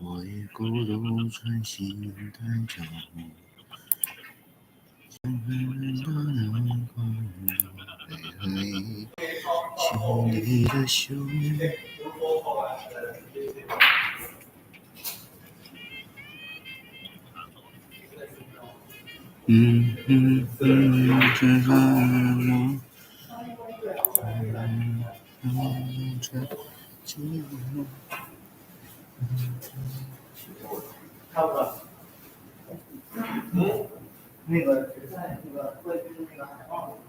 我已孤独穿行的脚步，像黑人的阳光，黑心里的胸。只恨我，这寂寞。那个只在那个会就是那个海报里面。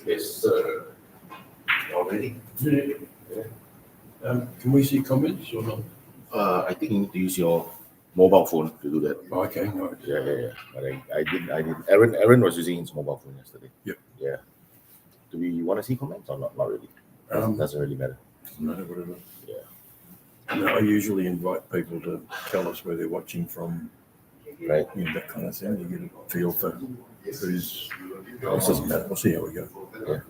Yes, already. Can we see comments or not? I think you need to use your mobile phone to do that. Okay, no. Yeah. But I did. Aaron was using his mobile phone yesterday. Yep. Yeah. Do we want to see comments or not? Not really. Doesn't really matter. Doesn't matter, whatever. Yeah. No, I usually invite people to tell us where they're watching from, Right. you know, that kind of thing. You get a feel for who's. It doesn't matter. We'll see how we go. Yeah.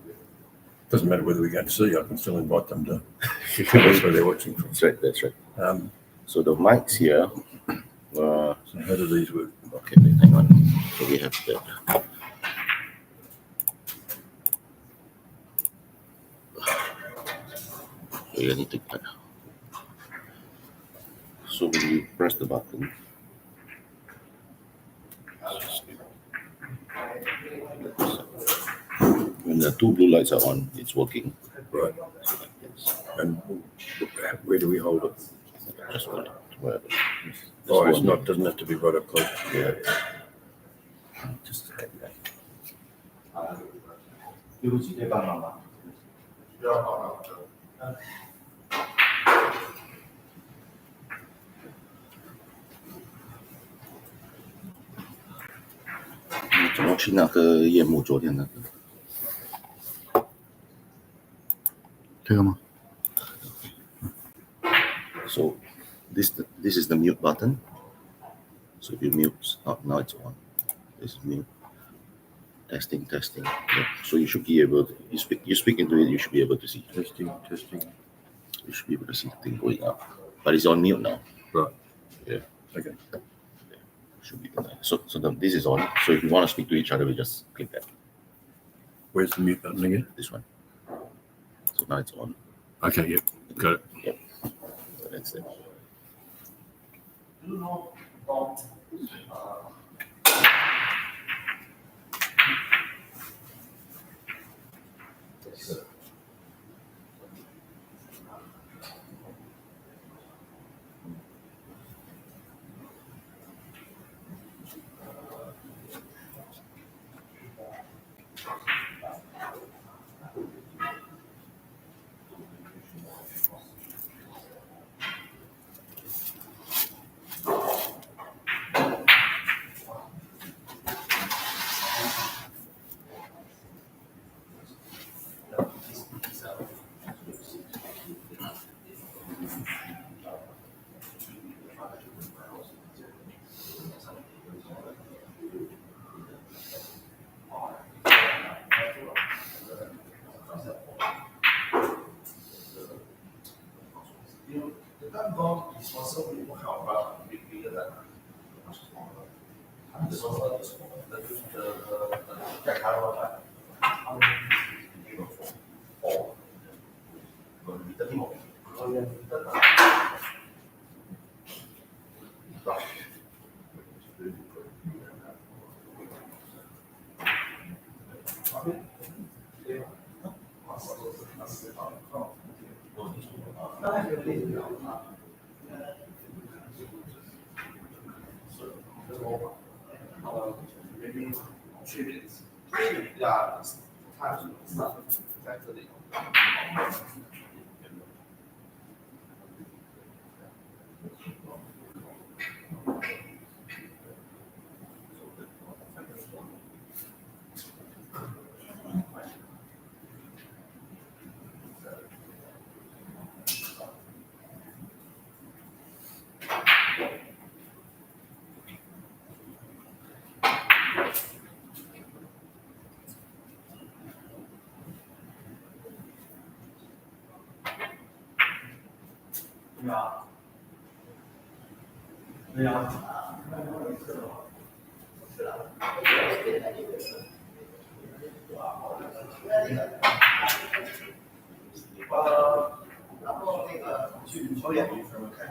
Doesn't matter whether we go to see. I can still invite them to tell us where they're watching from. That's right. So So the mics here. how do these work? Okay, wait, hang on. So we have that. You need to. So when you press the button, when the two blue lights are on, it's working. Right. And where do we hold it? Just hold it. Wherever. Oh, it's not. Doesn't have to be right up close. Yeah. Just like that. 对不起，可以帮忙吗？不要帮忙。你怎么去那个夜幕？昨天那个，这个吗？So this is the mute button. So if you mute, now it's on. This is mute. Testing. Yeah. So you should be able to, you speak into it, you should be able to see. Testing. You should be able to see the thing going up. But it's on mute now. Right. Yeah. Okay. Yeah. Should be so this is on. So if you want to speak to each other, we just click that. Where's the mute button again? This one. So now it's on. Okay, yep. Got it. Yep. So that's it. maybe 3 minutes. 3 minutes, yeah, time在这里。对啊，对啊。然后那个去球员看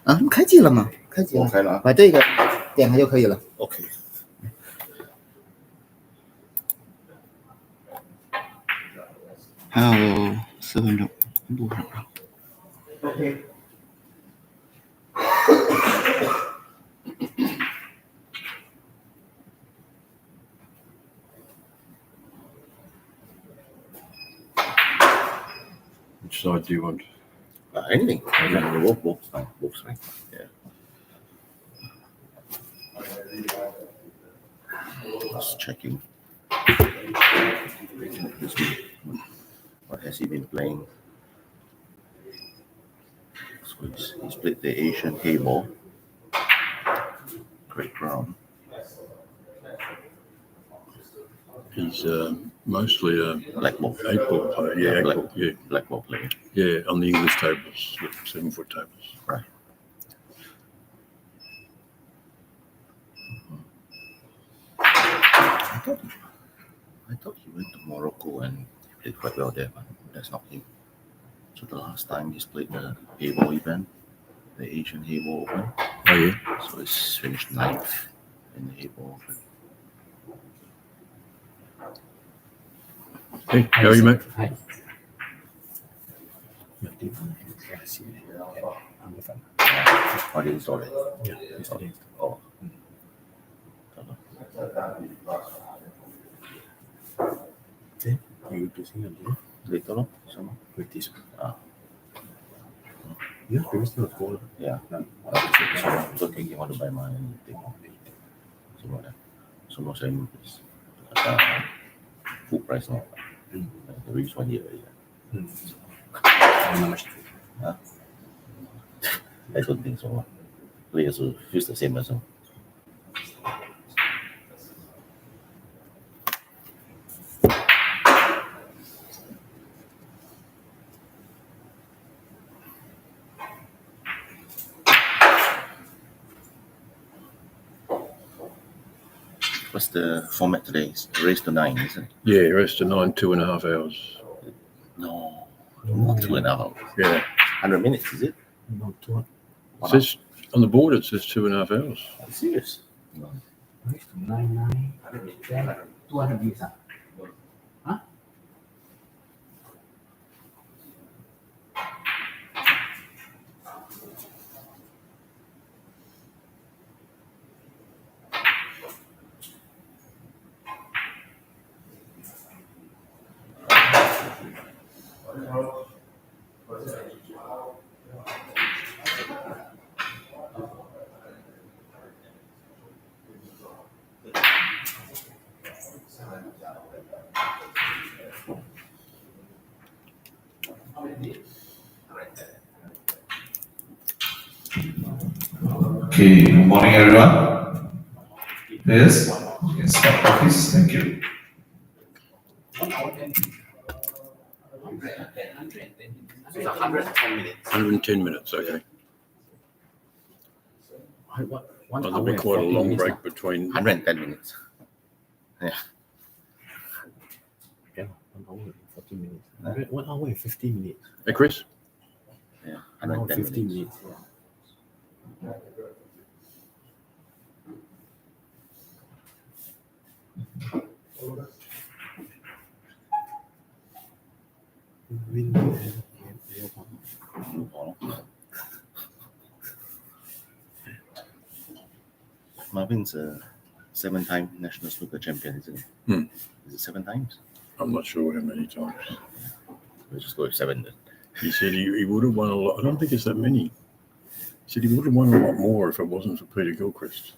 啊，开机了吗？开机了，我开了啊。把这个点开就可以了。 OK。还有4分钟，录上了。OK。Which side do you want? Anything. Both fine. Both fine. Yeah. Just checking. What has he been playing? So he's played the Asian Heyball. Great ground. He's mostly a Black ball. 8-ball player. Yeah, 8-ball. Yeah, Black ball player. yeah, on the English tables, 7-foot tables. Right. I thought he went to Morocco and he played quite well there, but that's not him. So the last time he's played the Heyball event, the Asian Heyball Open. Oh yeah. So he's finished 9th in the Heyball Open. Hey, how are you, mate? Hi. I didn't install it. Yeah, Install it. Oh. You using it Later on, some with this one? Ah. Yeah, previously was gold. Yeah. So thinking you want to buy my thing. So what? So no saying it's full price now. The reach 1 year already. How much? Huh? I don't think so. Players will feels the same as well. What's the format today? It's race to 9, isn't it? Yeah, rest of 9, 2.5 hours. No, not 2.5 hours. Yeah. 100 minutes, is it? No, 200. It says on the board it says 2.5 hours. Are you serious? No. 99, 200 visa. Huh? Okay, good morning everyone. Yes, start office, thank you. So it's 110 minutes. 110 minutes, okay. One There'll hour be and quite a 40 long minutes break now. between. 110 minutes. Yeah, 1 hour and 40 minutes. 1 hour and 50 minutes. Hey, Chris? Yeah, 1 hour and 110 50 minutes. minutes. Marvin's a 7-time national snooker champion, isn't he? Hmm. Is it 7 times? I'm not sure how many times. We'll just go with 7 then. He said he would have won a lot. I don't think it's that many. He said he would have won a lot more if it wasn't for Peter Gilchrist.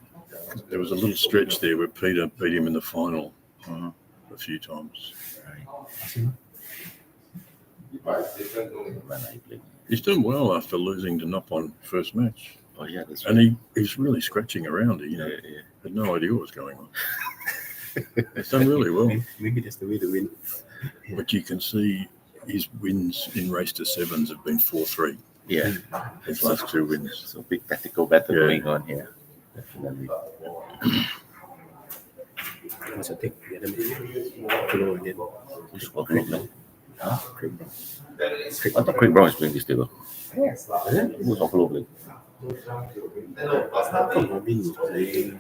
There was a little stretch there where Peter beat him in the final Mhm. a few times. Man, I played. He's done well after losing to Nop on first match. Oh, yeah, that's And right. he's really scratching around. Yeah. Had no idea what was going on. He's done really well. Maybe that's the way to win. But you can see his wins in race to sevens have been 4-3. Yeah. His last 2 wins. So big tactical battle Yeah. going on here. Definitely. What's your take? The other Kilo and then Who's got Craig Brown? Huh? Craig Brown. I thought Craig Brown is playing this table. Who's Offload playing? Marvin is playing.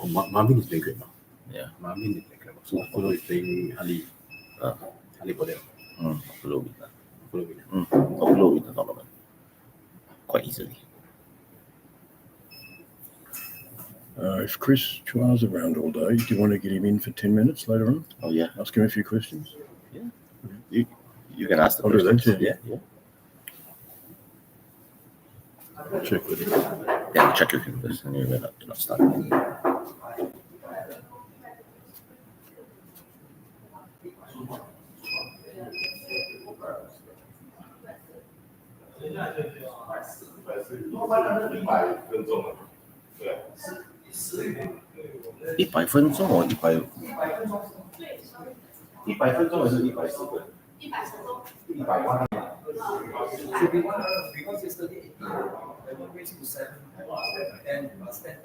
Oh, Marvin is playing great now. Yeah. Marvin is playing great now. So Kilo is playing Ali. Ali Bodel. Offload with that. Kilo winner. Offload with the tournament. Quite easily. If Chris Chua's around all day, do you want to get him in for 10 minutes later on? Oh, yeah. Ask him a few questions? You can ask the I'll do that, questions. yeah. Yeah. Check with him. Yeah, check with him first. Anyway, we're not starting. $100分钟哦，100分钟还是140分？100万。 Because yesterday I went race to 7 and plus 10.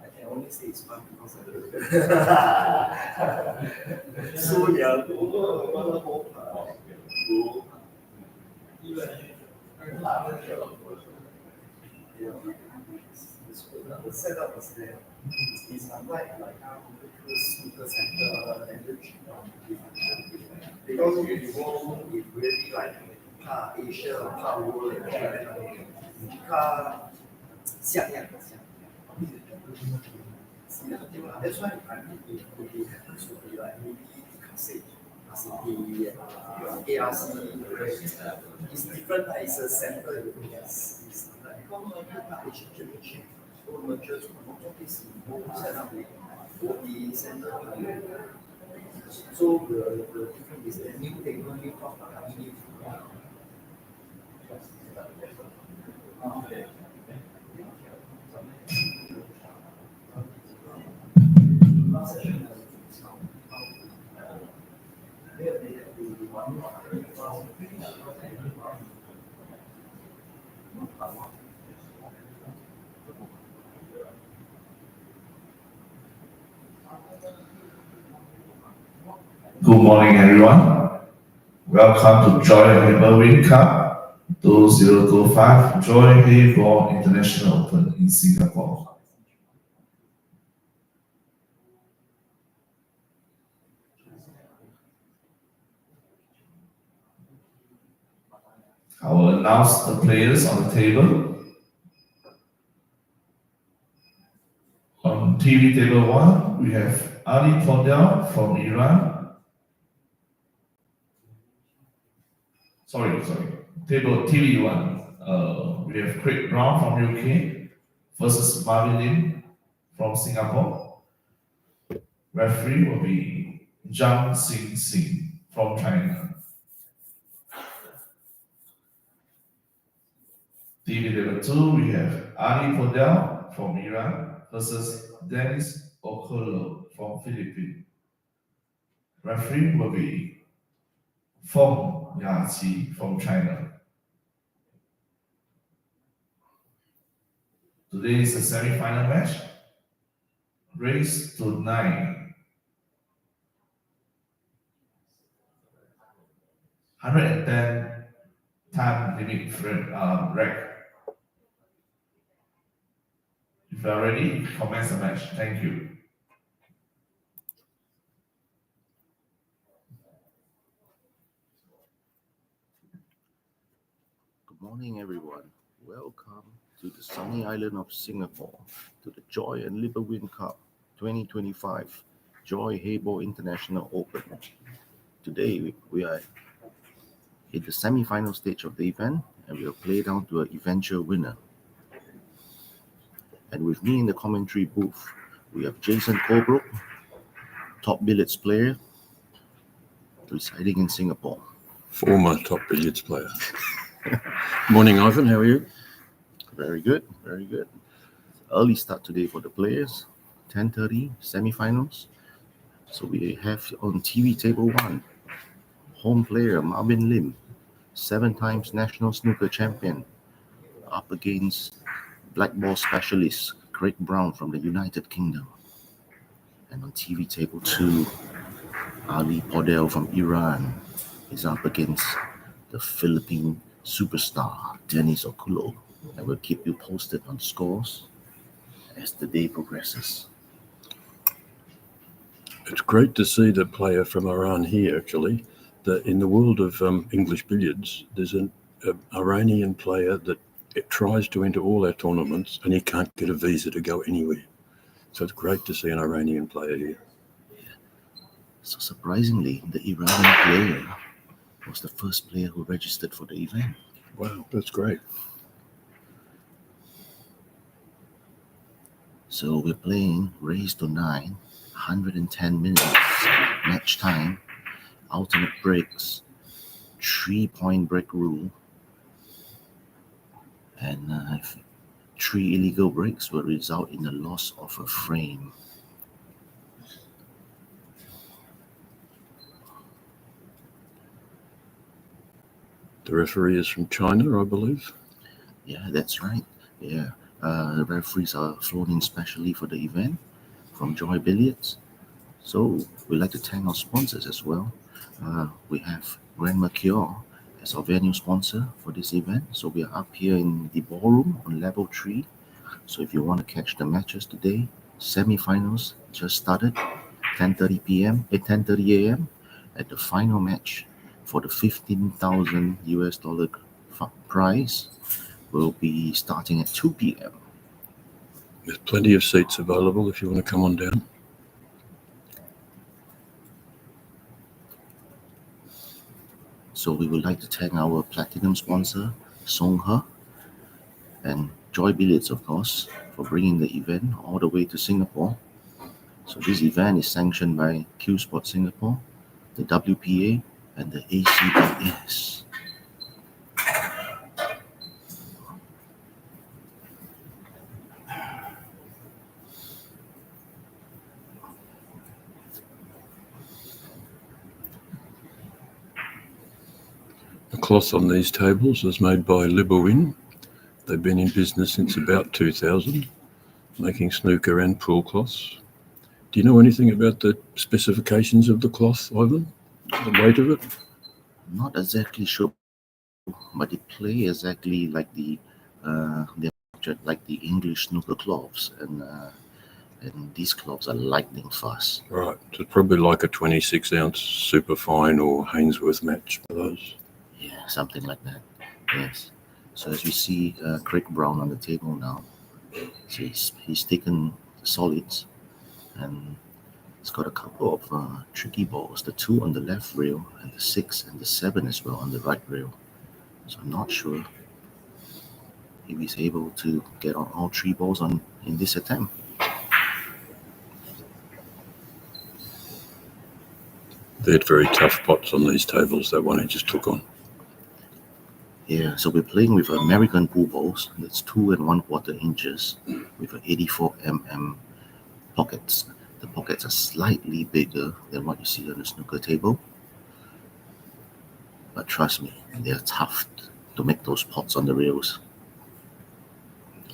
I can only say it's fun because of the so young. The setup is there. It's unlike like the snooker center and the because you go with really like car Asia or car world and car 像样。That's why I think it could be happens to be like maybe Kasei, RCP, ARC. It's different. It's a center. It's like because Asian championship. So mergers is set up the center. So the difference is the new table, new top, new. Good morning, everyone. Welcome to Joy Heyball Cup 2025 Joy Heyball International Open in Singapore. I will announce the players on the table. On TV table 1, we have Ali Pondel from Iran. Sorry. Table TV 1, we have Craig Brown from UK versus Marvin Lim from Singapore. Referee will be Zhang Xing from China. TV table 2, we have Ali Pondel from Iran versus Dennis Okolo from Philippines. Referee will be Feng Yaqi from China. Today is the semi-final match. Race to 9. 110 time limit frame rack. If you are ready, commence the match. Thank you. Good morning, everyone. Welcome to the sunny island of Singapore, to the Joy and Liberwin Cup 2025 Joy Heyball International Open. Today, we are in the semi-final stage of the event, and we will play down to an eventual winner. And with me in the commentary booth, we have Jason Colebrook, top billiards player, residing in Singapore. Former top billiards player. Morning, Ivan. How are you? Very good, very good. Early start today for the players. 10:30 semi-finals. So we have on TV table 1, home player Marvin Lim, 7 times national snooker champion, up against black ball specialist Craig Brown from the United Kingdom. And on TV table 2, Ali Pondel from Iran is up against the Philippine superstar Dennis Okolo. And we'll keep you posted on scores as the day progresses. It's great to see the player from Iran here, actually. In the world of English billiards, there's an Iranian player that tries to enter all our tournaments and he can't get a visa to go anywhere. So it's great to see an Iranian player here. So surprisingly, the Iranian player was the first player who registered for the event. Wow, that's great. So we're playing race to 9, 110 minutes, match time, alternate breaks, 3-point break rule, and 3 illegal breaks will result in the loss of a frame. The referee is from China, I believe. Yeah, that's right. Yeah, the referees are flown in specially for the event from Joy Billiards. So we'd like to thank our sponsors as well. We have Grand Mercure as our venue sponsor for this event. So we are up here in the ballroom on level 3. So if you want to catch the matches today, semi-finals just started, 10:30 p.m. at 10:30 a.m. at the final match for the $15,000 prize will be starting at 2 p.m. There's plenty of seats available if you want to come on down. So we would like to thank our platinum sponsor, Songhe, and Joy Billiards, of course, for bringing the event all the way to Singapore. So this event is sanctioned by Q Sport Singapore, the WPA, and the ACBS. The cloth on these tables is made by Liberwin. They've been in business since about 2000, making snooker and pool cloths. Do you know anything about the specifications of the cloth, Ivan? The weight of it? Not exactly sure, but they play exactly like they're structured like the English snooker cloths, and these cloths are lightning fast. Right, so it's probably like a 26-ounce Superfine or Hainsworth match for those. Yeah, something like that. Yes. So as we see Craig Brown on the table now, so he's taken the solids and it's got a couple of tricky balls, the 2 on the left rail and the 6 and the 7 as well on the right rail. So I'm not sure if he's able to get on all 3 balls in this attempt. They had very tough pots on these tables, that one he just took on. Yeah, so we're playing with American pool balls. That's 2 1/4 inches with 84 mm pockets. The pockets are slightly bigger than what you see on the snooker table. But trust me, they're tough to make those pots on the rails.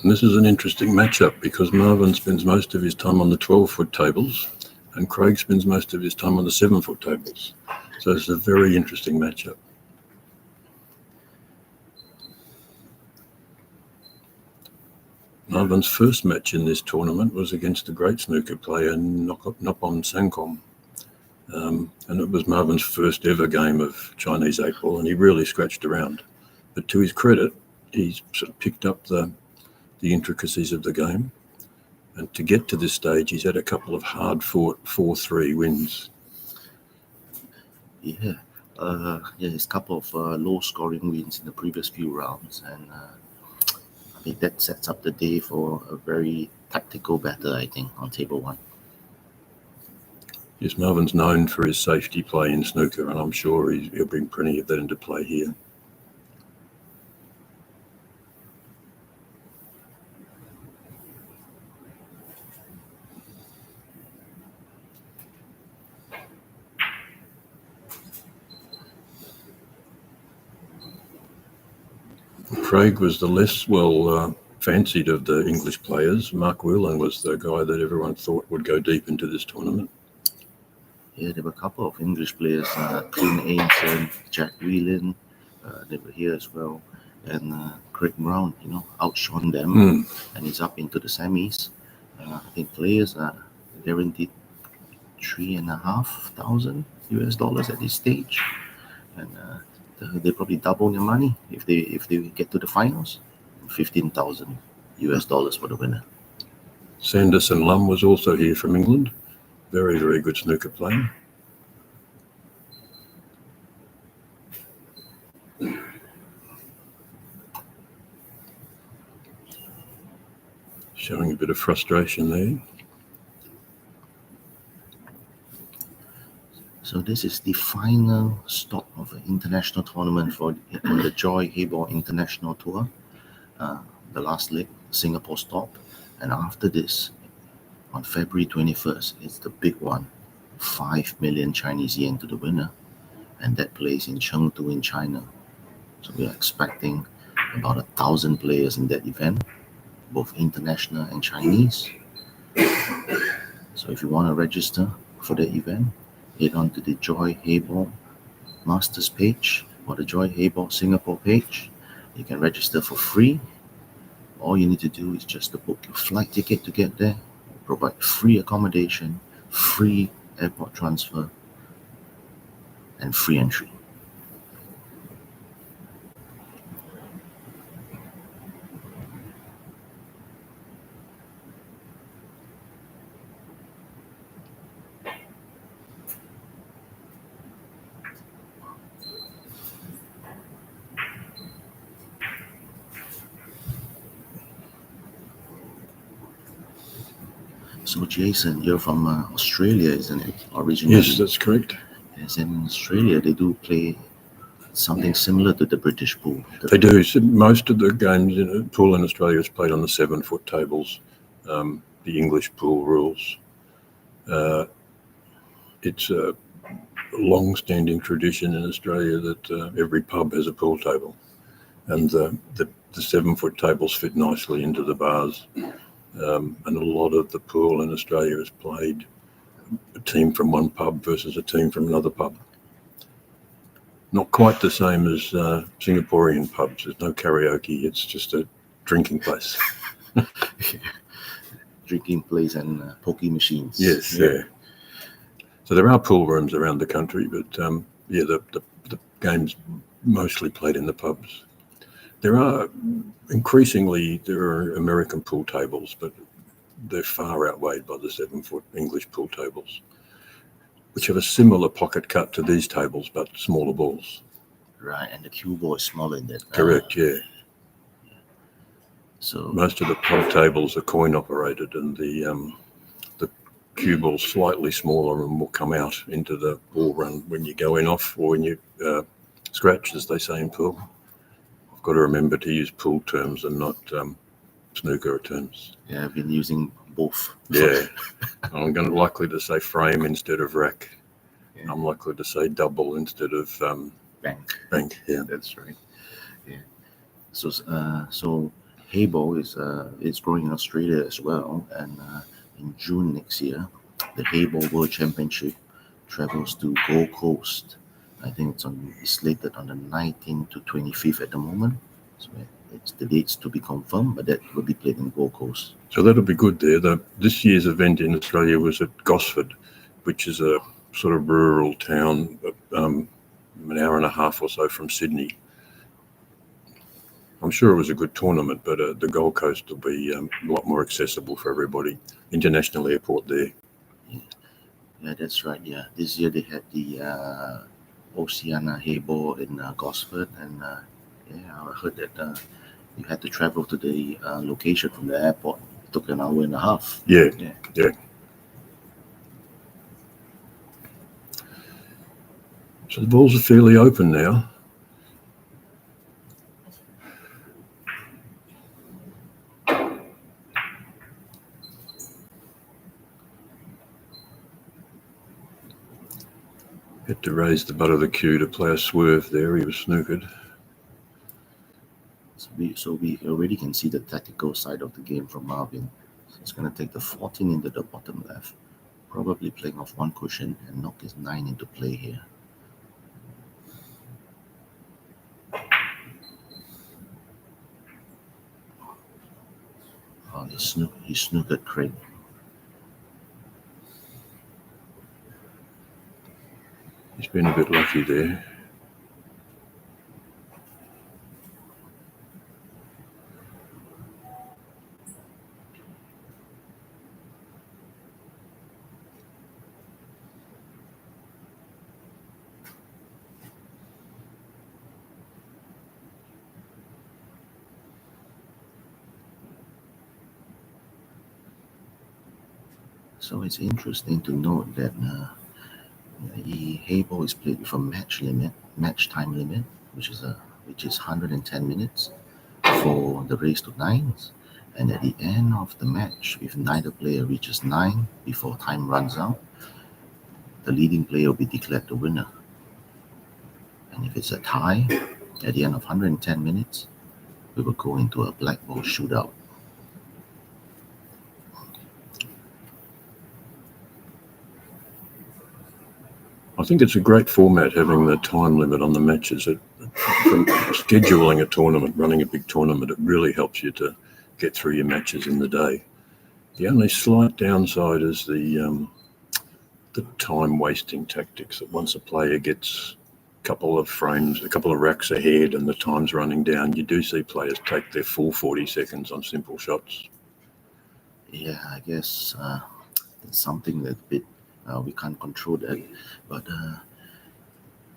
And this is an interesting matchup because Marvin spends most of his time on the 12-foot tables and Craig spends most of his time on the 7-foot tables. So it's a very interesting matchup. Marvin's first match in this tournament was against a great snooker player, Nopon Sangkom. And it was Marvin's first ever game of Chinese 8-ball, and he really scratched around. But to his credit, he's sort of picked up the intricacies of the game. And to get to this stage, he's had a couple of hard-fought 4-3 wins. Yeah, there's a couple of low-scoring wins in the previous few rounds, and I think that sets up the day for a very tactical battle, I think, on table 1. Yes, Marvin's known for his safety play in snooker, and I'm sure he'll bring plenty of that into play here. Craig was the less well fancied of the English players. Mark Whelan was the guy that everyone thought would go deep into this tournament. Yeah, there were a couple of English players, Clint Ainson, Jack Whelan, they were here as well. And Craig Brown, outshone them and he's up into the semis. I think players are guaranteed $3,500 US at this stage. And they probably double their money if they get to the finals. $15,000 US for the winner. Sanderson Lum was also here from England. Very, very good snooker player. Showing a bit of frustration there. So this is the final stop of an international tournament on the Joy Heyball International Tour. The last leg, Singapore stop. And after this, on February 21st, it's the big one. 5 million Chinese yen to the winner. And that plays in Chengdu in China. So we are expecting about 1,000 players in that event, both international and Chinese. So if you want to register for the event, head on to the Joy Heyball Masters page or the Joy Heyball Singapore page. You can register for free. All you need to do is just to book your flight ticket to get there, provide free accommodation, free airport transfer, and free entry. So Jason, you're from Australia, isn't it? Originally. Yes, that's correct. Yes, in Australia they do play something similar to the British pool. They do. So most of the games in a pool in Australia is played on the 7-foot tables. The English pool rules. It's a long-standing tradition in Australia that every pub has a pool table, and the 7-foot tables fit nicely into the bars. And a lot of the pool in Australia is played a team from one pub versus a team from another pub. Not quite the same as Singaporean pubs. There's no karaoke. It's just a drinking place. Drinking place and pokie machines. Yes, yeah. So there are pool rooms around the country, but the game's mostly played in the pubs. There are American pool tables, but they're far outweighed by the 7-foot English pool tables, which have a similar pocket cut to these tables, but smaller balls. Right, and the cue ball is smaller than that. Correct, yeah. So Most of the pool tables are coin operated, and the cue ball's slightly smaller and will come out into the ball run when you go in off or when you scratch, as they say in pool. I've got to remember to use pool terms and not snooker terms. yeah, I've been using both. Yeah, I'm likely to say frame instead of rack. Yeah. I'm likely to say double instead of Bank. Yeah, That's right. Yeah. So Heyball is growing in Australia as well, and in June next year, the Heyball World Championship travels to Gold Coast. I think it's slated on the 19th to 25th at the moment. So it's the dates to be confirmed, but that will be played in Gold Coast. So that'll be good there. This year's event in Australia was at Gosford, which is a sort of rural town, an hour and a half or so from Sydney. I'm sure it was a good tournament, but the Gold Coast will be a lot more accessible for everybody. International airport there. Yeah, that's right. Yeah, this year they had the Oceania Heyball in Gosford, and yeah, I heard that you had to travel to the location from the airport. It took an hour and a half. Yeah. So the balls are fairly open now. Had to raise the butt of the cue to play a swerve there. He was snookered. So we already can see the tactical side of the game from Marvin. So he's going to take the 14 into the bottom left, probably playing off one cushion and knock his 9 into play here. Oh, he snookered Craig. He's been a bit lucky there. So it's interesting to note that Heyball is played with a match time limit, which is 110 minutes for the race to 9s. And at the end of the match, if neither player reaches 9 before time runs out, the leading player will be declared the winner. And if it's a tie, at the end of 110 minutes, we will go into a black ball shootout. I think it's a great format having the time limit on the matches. From scheduling a tournament, running a big tournament, it really helps you to get through your matches in the day. The only slight downside is the time wasting tactics. That once a player gets a couple of frames, a couple of racks ahead and the time's running down, you do see players take their full 40 seconds on simple shots. Yeah, I guess it's something that we can't control that. But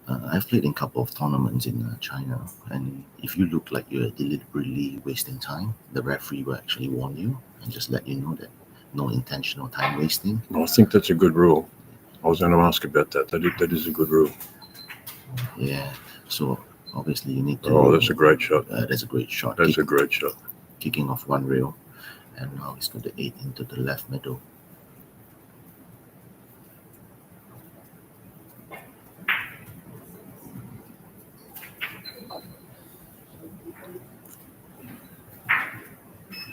I've played in a couple of tournaments in China, and if you look like you're deliberately wasting time, the referee will actually warn you and just let you know that no intentional time wasting. I think that's a good rule. I was going to ask about that. That is a good rule. Yeah, so obviously you need to... Oh, that's a great shot. That's a great shot. That's a great shot. Kicking off one rail, and now he's got the 8 into the left middle.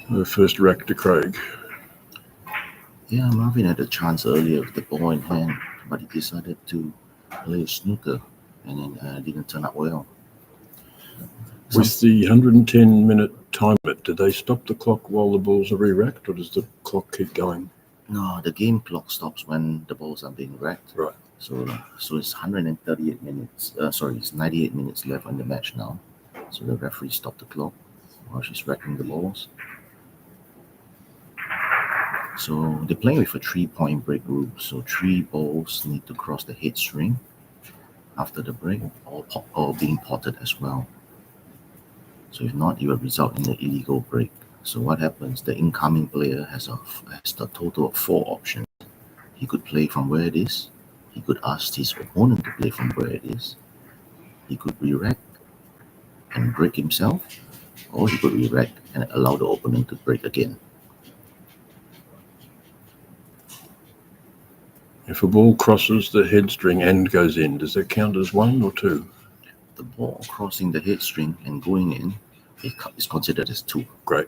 The first rack to Craig. Yeah, Marvin had a chance earlier with the ball in hand, but he decided to play a snooker, and then didn't turn out well. With the 110-minute time limit, do they stop the clock while the balls are re-racked, or does the clock keep going? No, the game clock stops when the balls are being racked. Right. So it's 138 minutes. It's 98 minutes left on the match now. So the referee stopped the clock while she's racking the balls. So they're playing with a 3-point break rule. So 3 balls need to cross the head string after the break, or being potted as well. So if not, it will result in an illegal break. So what happens? The incoming player has the total of 4 options. He could play from where it is. He could ask his opponent to play from where it is. He could re-rack and break himself, or he could re-rack and allow the opponent to break again. If a ball crosses the head string and goes in, does that count as 1 or 2? The ball crossing the head string and going in is considered as 2. Great.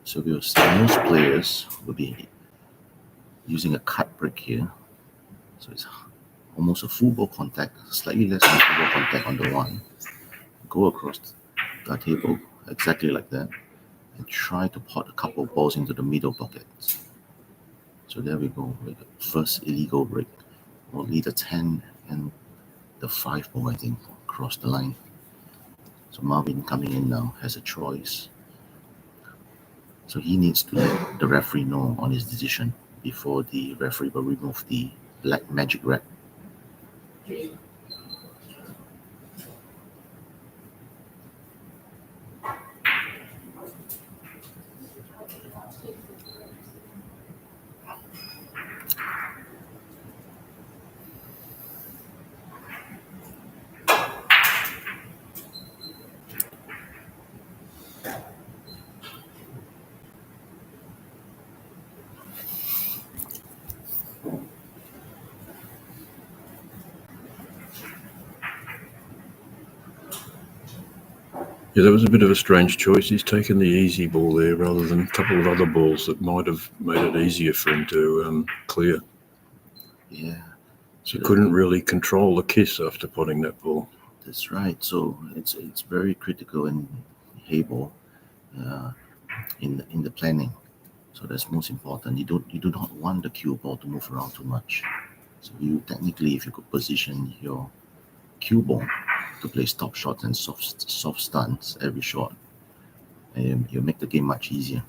So most players will be using a cut break here. So it's almost a full ball contact, slightly less than full ball contact on the 1. Go across the table exactly like that and try to pot a couple of balls into the middle pockets. So there we go, with the first illegal break. Only the 10 and the 5 ball, I think, cross the line. So Marvin coming in now has a choice. So he needs to let the referee know on his decision before the referee will remove the black magic rack. Yeah, that was a bit of a strange choice. He's taken the easy ball there rather than a couple of other balls that might have made it easier for him to clear. Yeah. So he couldn't really control the kiss after potting that ball. That's right. So it's very critical in Heyball, in the planning. So that's most important. You do not want the cue ball to move around too much. So technically, if you could position your cue ball to play stop shots and soft stunts every shot, and you'll make the game much easier.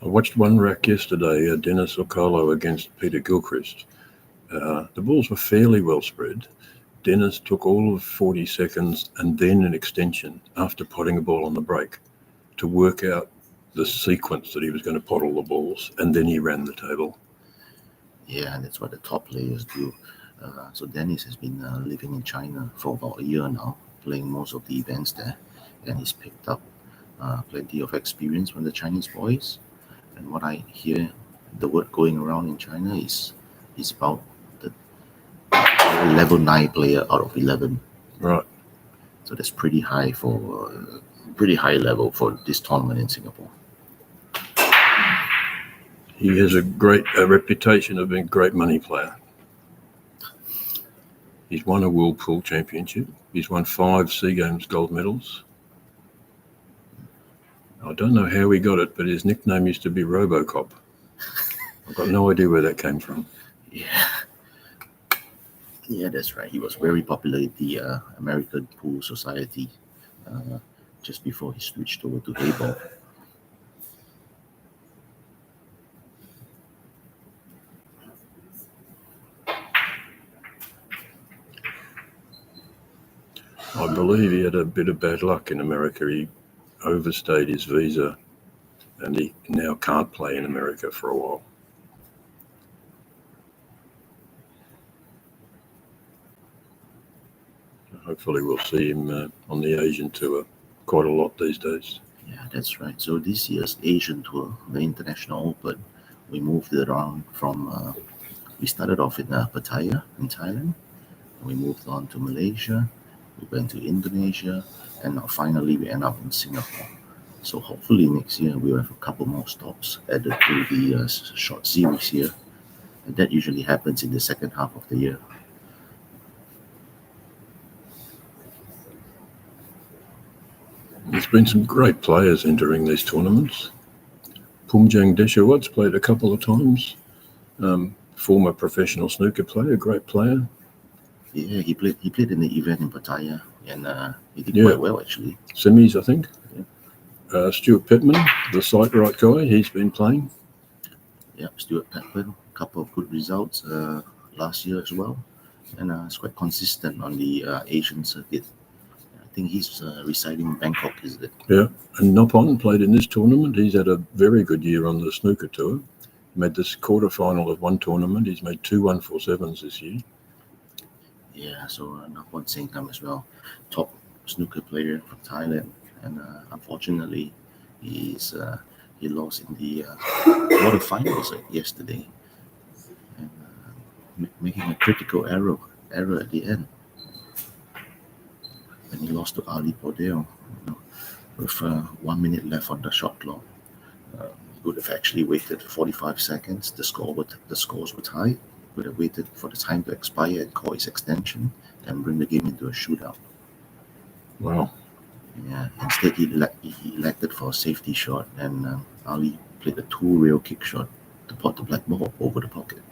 I watched one rack yesterday, Dennis Okolo against Peter Gilchrist. The balls were fairly well spread. Dennis took all of 40 seconds and then an extension after potting a ball on the break to work out the sequence that he was going to pot all the balls, and then he ran the table. Yeah, that's what the top players do. So Dennis has been living in China for about a year now, playing most of the events there, and he's picked up plenty of experience from the Chinese boys. And what I hear, the word going around in China is about the level 9 player out of 11. Right. So that's pretty high level for this tournament in Singapore. He has a great reputation of being a great money player. He's won a World Pool Championship. He's won 5 SEA Games gold medals. I don't know how he got it, but his nickname used to be Robocop. I've got no idea where that came from. Yeah, that's right. He was very popular in the American Pool Society just before he switched over to Heyball. I believe he had a bit of bad luck in America. He overstayed his visa and he now can't play in America for a while. Hopefully we'll see him on the Asian tour quite a lot these days. Yeah, that's right. So this year's Asian tour, the International Open, we moved it around from, we started off in Pattaya in Thailand. We moved on to Malaysia. We went to Indonesia, and now finally we end up in Singapore. So hopefully next year we'll have a couple more stops added to the short series here. And that usually happens in the second half of the year. There's been some great players entering these tournaments. Pumjang Deshawat's played a couple of times. former professional snooker player, great player. Yeah, he played in the event in Pattaya, and he did Yeah. quite well actually. Semis, I think. Stuart Pittman, the sight right guy, he's been playing. Yeah, Stuart Peckman, couple of good results last year as well, and it's quite consistent on the Asian circuit. I think he's residing in Bangkok, is it? Yeah, and Nopon played in this tournament. He's had a very good year on the snooker tour. He made this quarterfinal of one tournament. He's made 2 147s this year. Yeah, so Nakhon Sengkam as well, top snooker player from Thailand, and unfortunately, he lost in the quarterfinals yesterday, and making a critical error at the end, and he lost to Ali Podell, with 1 minute left on the shot clock. He would have actually waited 45 seconds. The scores were tied. Would have waited for the time to expire and call his extension, and bring the game into a shootout. Wow. Yeah. Instead, he elected for a safety shot, and Ali played a 2-rail kick shot to pot the black ball over the pocket.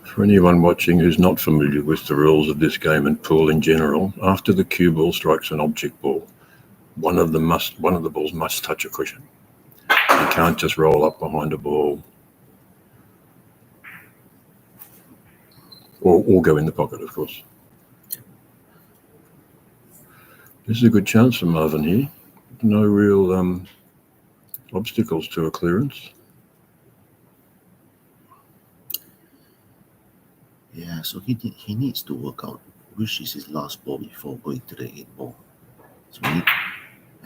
For anyone watching who's not familiar with the rules of this game and pool in general, after the cue ball strikes an object ball, one of the balls must touch a cushion. You can't just roll up behind a ball or go in the pocket, of course. This is a good chance for Marvin here. No real obstacles to a clearance. Yeah, so he needs to work out which is his last ball before going to the 8 ball. So they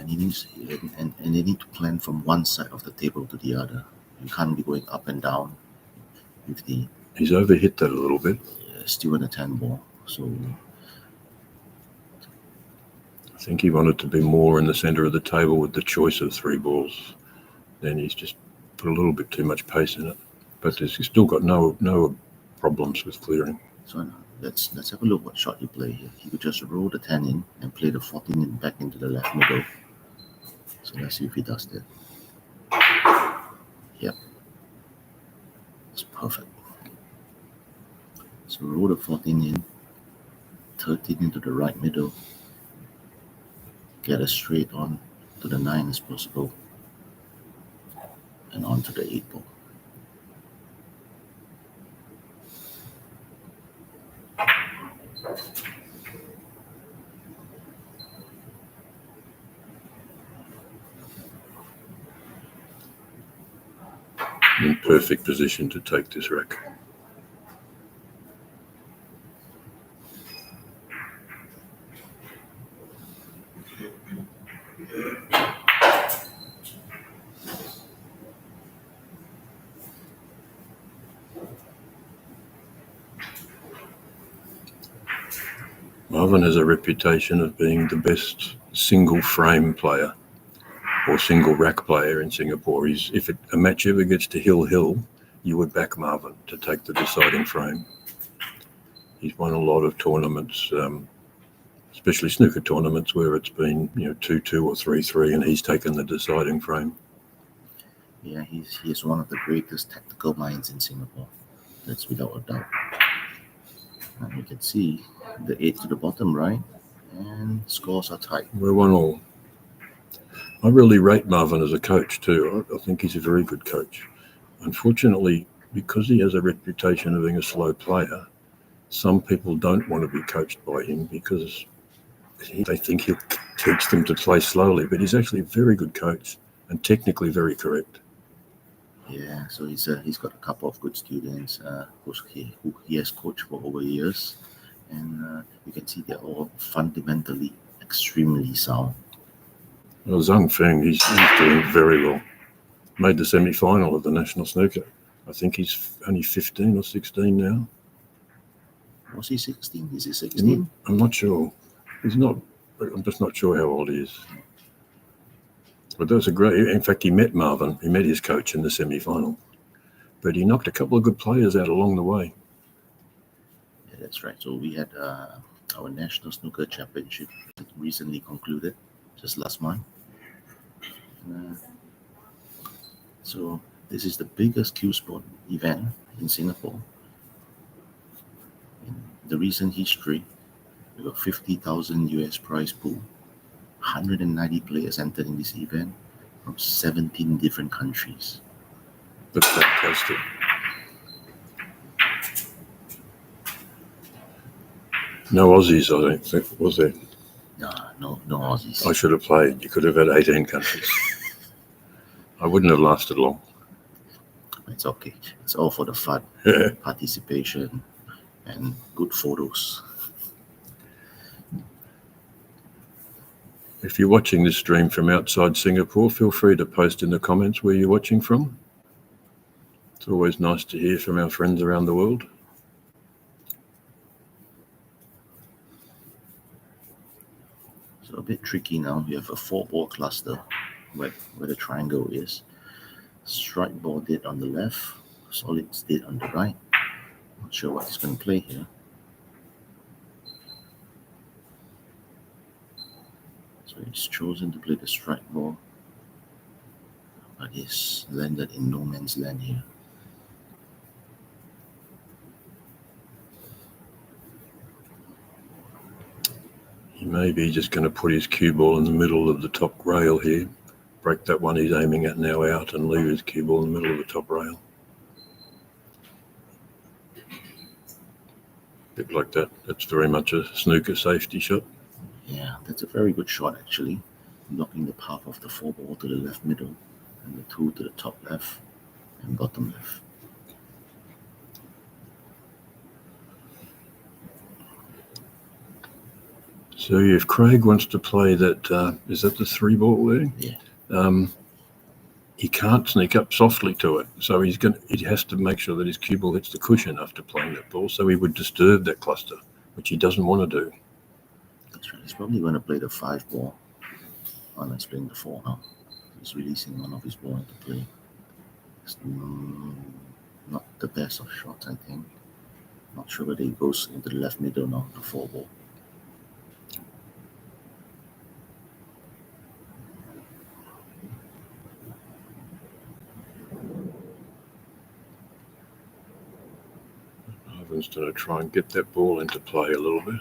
need to plan from one side of the table to the other. You can't be going up and down with the. He's overhit that a little bit. Still in the 10 ball. So I think he wanted to be more in the centre of the table with the choice of 3 balls. Then he's just put a little bit too much pace in it. But he's still got no problems with clearing. So let's have a look what shot he played here. He could just roll the 10 in and play the 14 in back into the left middle. So let's see if he does that. Yep. It's perfect. So roll the 14 in, 13 into the right middle. Get as straight on to the 9 as possible. And on to the 8 ball. In perfect position to take this rack. Marvin has a reputation of being the best single frame player or single rack player in Singapore. If a match ever gets to Hill, you would back Marvin to take the deciding frame. He's won a lot of tournaments, especially snooker tournaments where it's been 2-2 or 3-3, and he's taken the deciding frame. Yeah, he is one of the greatest tactical minds in Singapore. That's without a doubt. And you can see the 8 to the bottom right, and scores are tight. We're 1-1. I really rate Marvin as a coach too. I think he's a very good coach. Unfortunately, because he has a reputation of being a slow player, some people don't want to be coached by him because they think he'll teach them to play slowly. But he's actually a very good coach and technically very correct. Yeah, so he's got a couple of good students who he has coached for over years, and you can see they're all fundamentally extremely sound. Well, Zhang Feng, he's doing very well. Made the semi-final of the National Snooker. I think he's only 15 or 16 now. Was he 16? Is he 16? I'm not sure. I'm just not sure how old he is. But that's a great. In fact, he met Marvin. He met his coach in the semi-final. but he knocked a couple of good players out along the way. Yeah, that's right. So we had our National Snooker Championship that recently concluded, just last month. So this is the biggest Q Sport event in Singapore. In the recent history, we got 50,000 US prize pool. 190 players entered in this event from 17 different countries. That's fantastic. No Aussies, I don't think, was there? No Aussies. I should have played. You could have had 18 countries. I wouldn't have lasted long. It's okay. It's all for the fun, participation, and good photos. If you're watching this stream from outside Singapore, feel free to post in the comments where you're watching from. It's always nice to hear from our friends around the world. So a bit tricky now. We have a 4-ball cluster where the triangle is. Strike ball dead on the left, solids dead on the right. Not sure what he's going to play here. So he's chosen to play the strike ball, but he's landed in no man's land here. He may be just going to put his cue ball in the middle of the top rail here, break that one he's aiming at now out, and leave his cue ball in the middle of the top rail. Bit like that. That's very much a snooker safety shot. Yeah, that's a very good shot actually. Knocking the path of the 4-ball to the left middle and the 2 to the top left and bottom left. So if Craig wants to play that, is that the 3-ball there? Yeah. He can't sneak up softly to it, so he has to make sure that his cue ball hits the cushion after playing that ball, so he would disturb that cluster, which he doesn't want to do. That's right. He's probably going to play the 5-ball. Oh, no, he's playing the 4 now. He's releasing one of his ball into play. It's not the best of shots, I think. Not sure whether he goes into the left middle now, the 4-ball. Ivan's going to try and get that ball into play a little bit.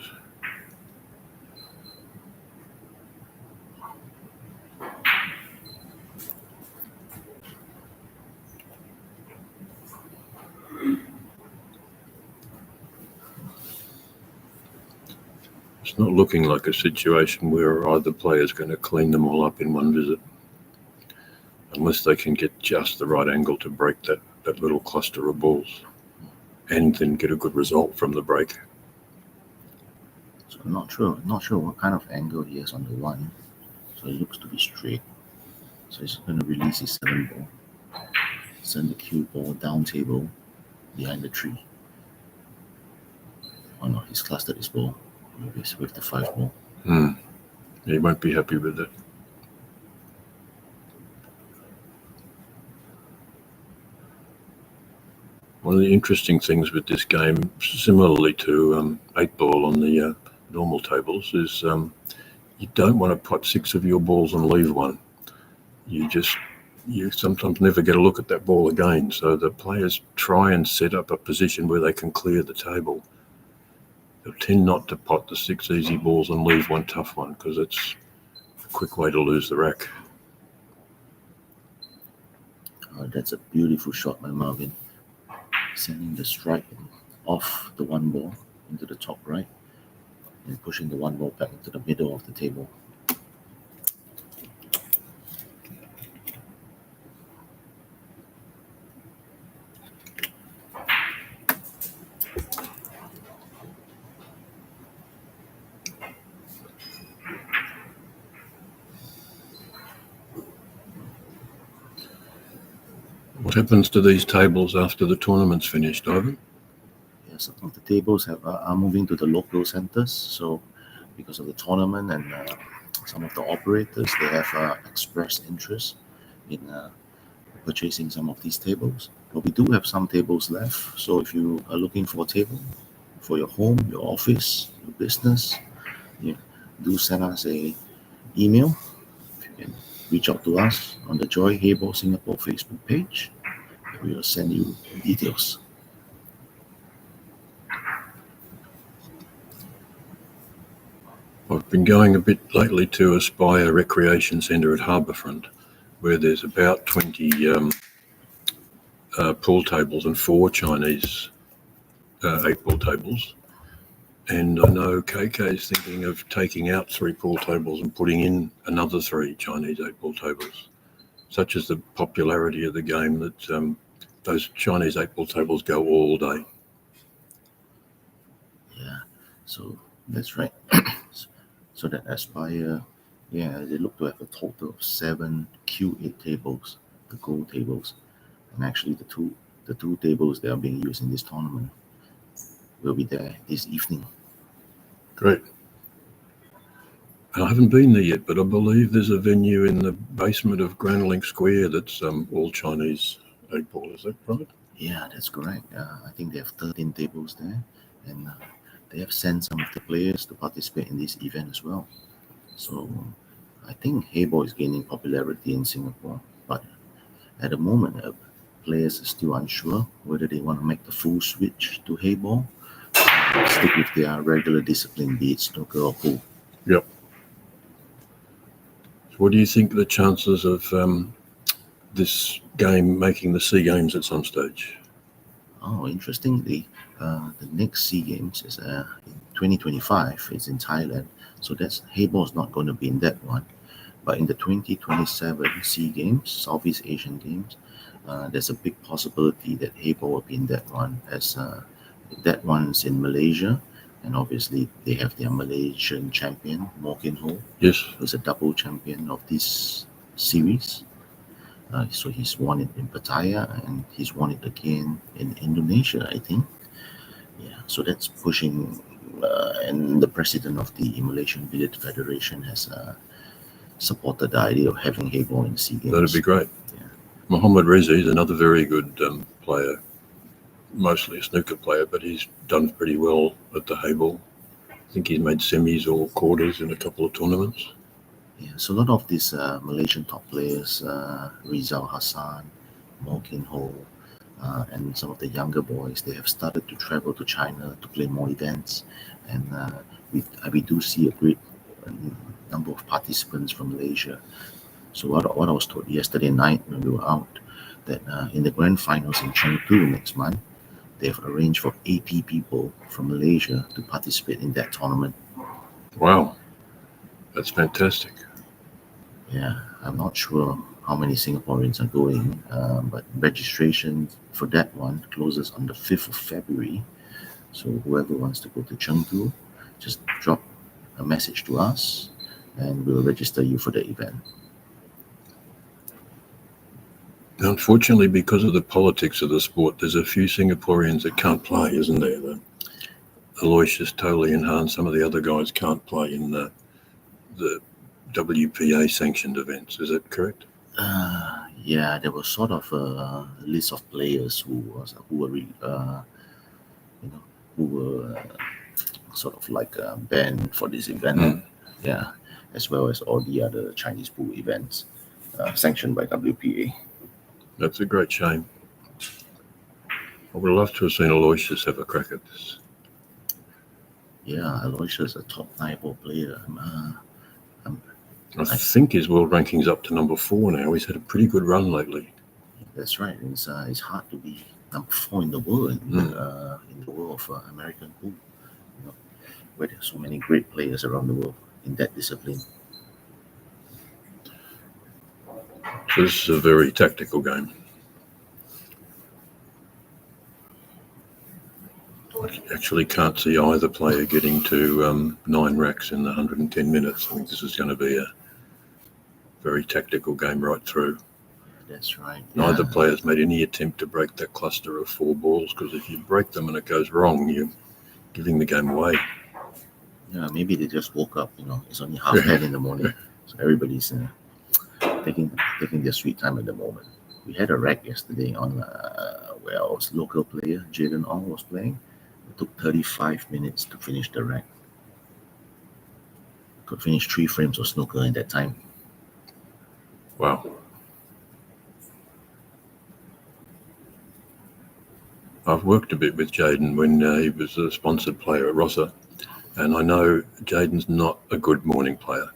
It's not looking like a situation where either player is going to clean them all up in one visit, unless they can get just the right angle to break that little cluster of balls and then get a good result from the break. So I'm not sure what kind of angle he has on the 1. So it looks to be straight. So he's going to release his 7-ball. Send the cue ball down table behind the tree. Oh no, he's clustered his ball with the 5-ball. He won't be happy with it. One of the interesting things with this game, similarly to 8-ball on the normal tables, is you don't want to put 6 of your balls and leave one. You sometimes never get a look at that ball again. So the players try and set up a position where they can clear the table. They'll tend not to pot the 6 easy balls and leave one tough one, because it's a quick way to lose the rack. Oh, that's a beautiful shot by Marvin. Sending the strike off the 1-ball into the top right and pushing the 1-ball back into the middle of the table. What happens to these tables after the tournament's finished, Ivan? Yeah, some of the tables are moving to the local centers. So because of the tournament and some of the operators, they have expressed interest in purchasing some of these tables. But we do have some tables left. So if you are looking for a table for your home, your office, your business, do send us a email. You can reach out to us on the Joy Heyball Singapore Facebook page. We will send you details. I've been going a bit lately to Aspire Recreation Centre at Harbourfront, where there's about 20 pool tables and 4 Chinese 8-ball tables. And I know KK is thinking of taking out 3 pool tables and putting in another 3 Chinese 8-ball tables. Such is the popularity of the game that those Chinese 8-ball tables go all day. Yeah, so that's right. So that Aspire, they look to have a total of 7 Q8 tables, the gold tables, and actually the two tables that are being used in this tournament will be there this evening. Great. And I haven't been there yet, but I believe there's a venue in the basement of Grand Link Square that's all Chinese 8-ball. Is that right? Yeah, that's correct. I think they have 13 tables there, and they have sent some of the players to participate in this event as well. So I think Heyball is gaining popularity in Singapore, but at the moment, players are still unsure whether they want to make the full switch to Heyball, or stick with their regular discipline, be it snooker or pool. Yep. So what do you think the chances of this game making the SEA Games at some stage? Oh, interestingly, the next SEA Games is in 2025. It's in Thailand, so that's Heyball is not going to be in that one. But in the 2027 SEA Games, Southeast Asian Games, there's a big possibility that Heyball will be in that one, as that one's in Malaysia, and obviously they have their Malaysian champion, Morgan Ho, Yes. who's a double champion of this series. So he's won it in Pattaya and he's won it again in Indonesia, I think. Yeah, so that's pushing, and the president of the Malaysian Billiard Federation has supported the idea of having Heyball in SEA Games. That'd be great. Yeah. Mohammed Reza is another very good player, mostly a snooker player, but he's done pretty well at the Heyball. I think he's made semis or quarters in a couple of tournaments. Yeah, so a lot of these Malaysian top players, Rizal Hassan, Morgan Ho, and some of the younger boys, they have started to travel to China to play more events, and we do see a great number of participants from Malaysia. So what I was told yesterday night when we were out, that in the grand finals in Chengdu next month, they've arranged for 80 people from Malaysia to participate in that tournament. Wow, that's fantastic. Yeah, I'm not sure how many Singaporeans are going, but registration for that one closes on the 5th of February. So whoever wants to go to Chengdu, just drop a message to us and we'll register you for the event. Unfortunately, because of the politics of the sport, there's a few Singaporeans that can't play, isn't there? Aloysius, Tolley and Hahn, some of the other guys can't play in the WPA sanctioned events. Is that correct? Yeah, there was sort of a list of players who were sort of like banned for this event. Yeah, as well as all the other Chinese pool events sanctioned by WPA. That's a great shame. I would love to have seen Aloysius have a crack at this. Yeah, Aloysius is a top 9-ball player. I think his world ranking's up to number 4 now. He's had a pretty good run lately. That's right. It's hard to be number 4 in the world in the world of American pool, where there's so many great players around the world in that discipline. So this is a very tactical game. I actually can't see either player getting to 9 racks in the 110 minutes. I think this is going to be a very tactical game right through. That's right. Neither player's made any attempt to break that cluster of 4 balls, because if you break them and it goes wrong, you're giving the game away. Yeah, maybe they just woke up. It's only 10:30 in the morning, so everybody's taking their sweet time at the moment. We had a rack yesterday on where our local player Jaden Ong was playing. It took 35 minutes to finish the rack. Could finish 3 frames of snooker in that time. Wow. I've worked a bit with Jaden when he was a sponsored player at Rosser, and I know Jaden's not a good morning player.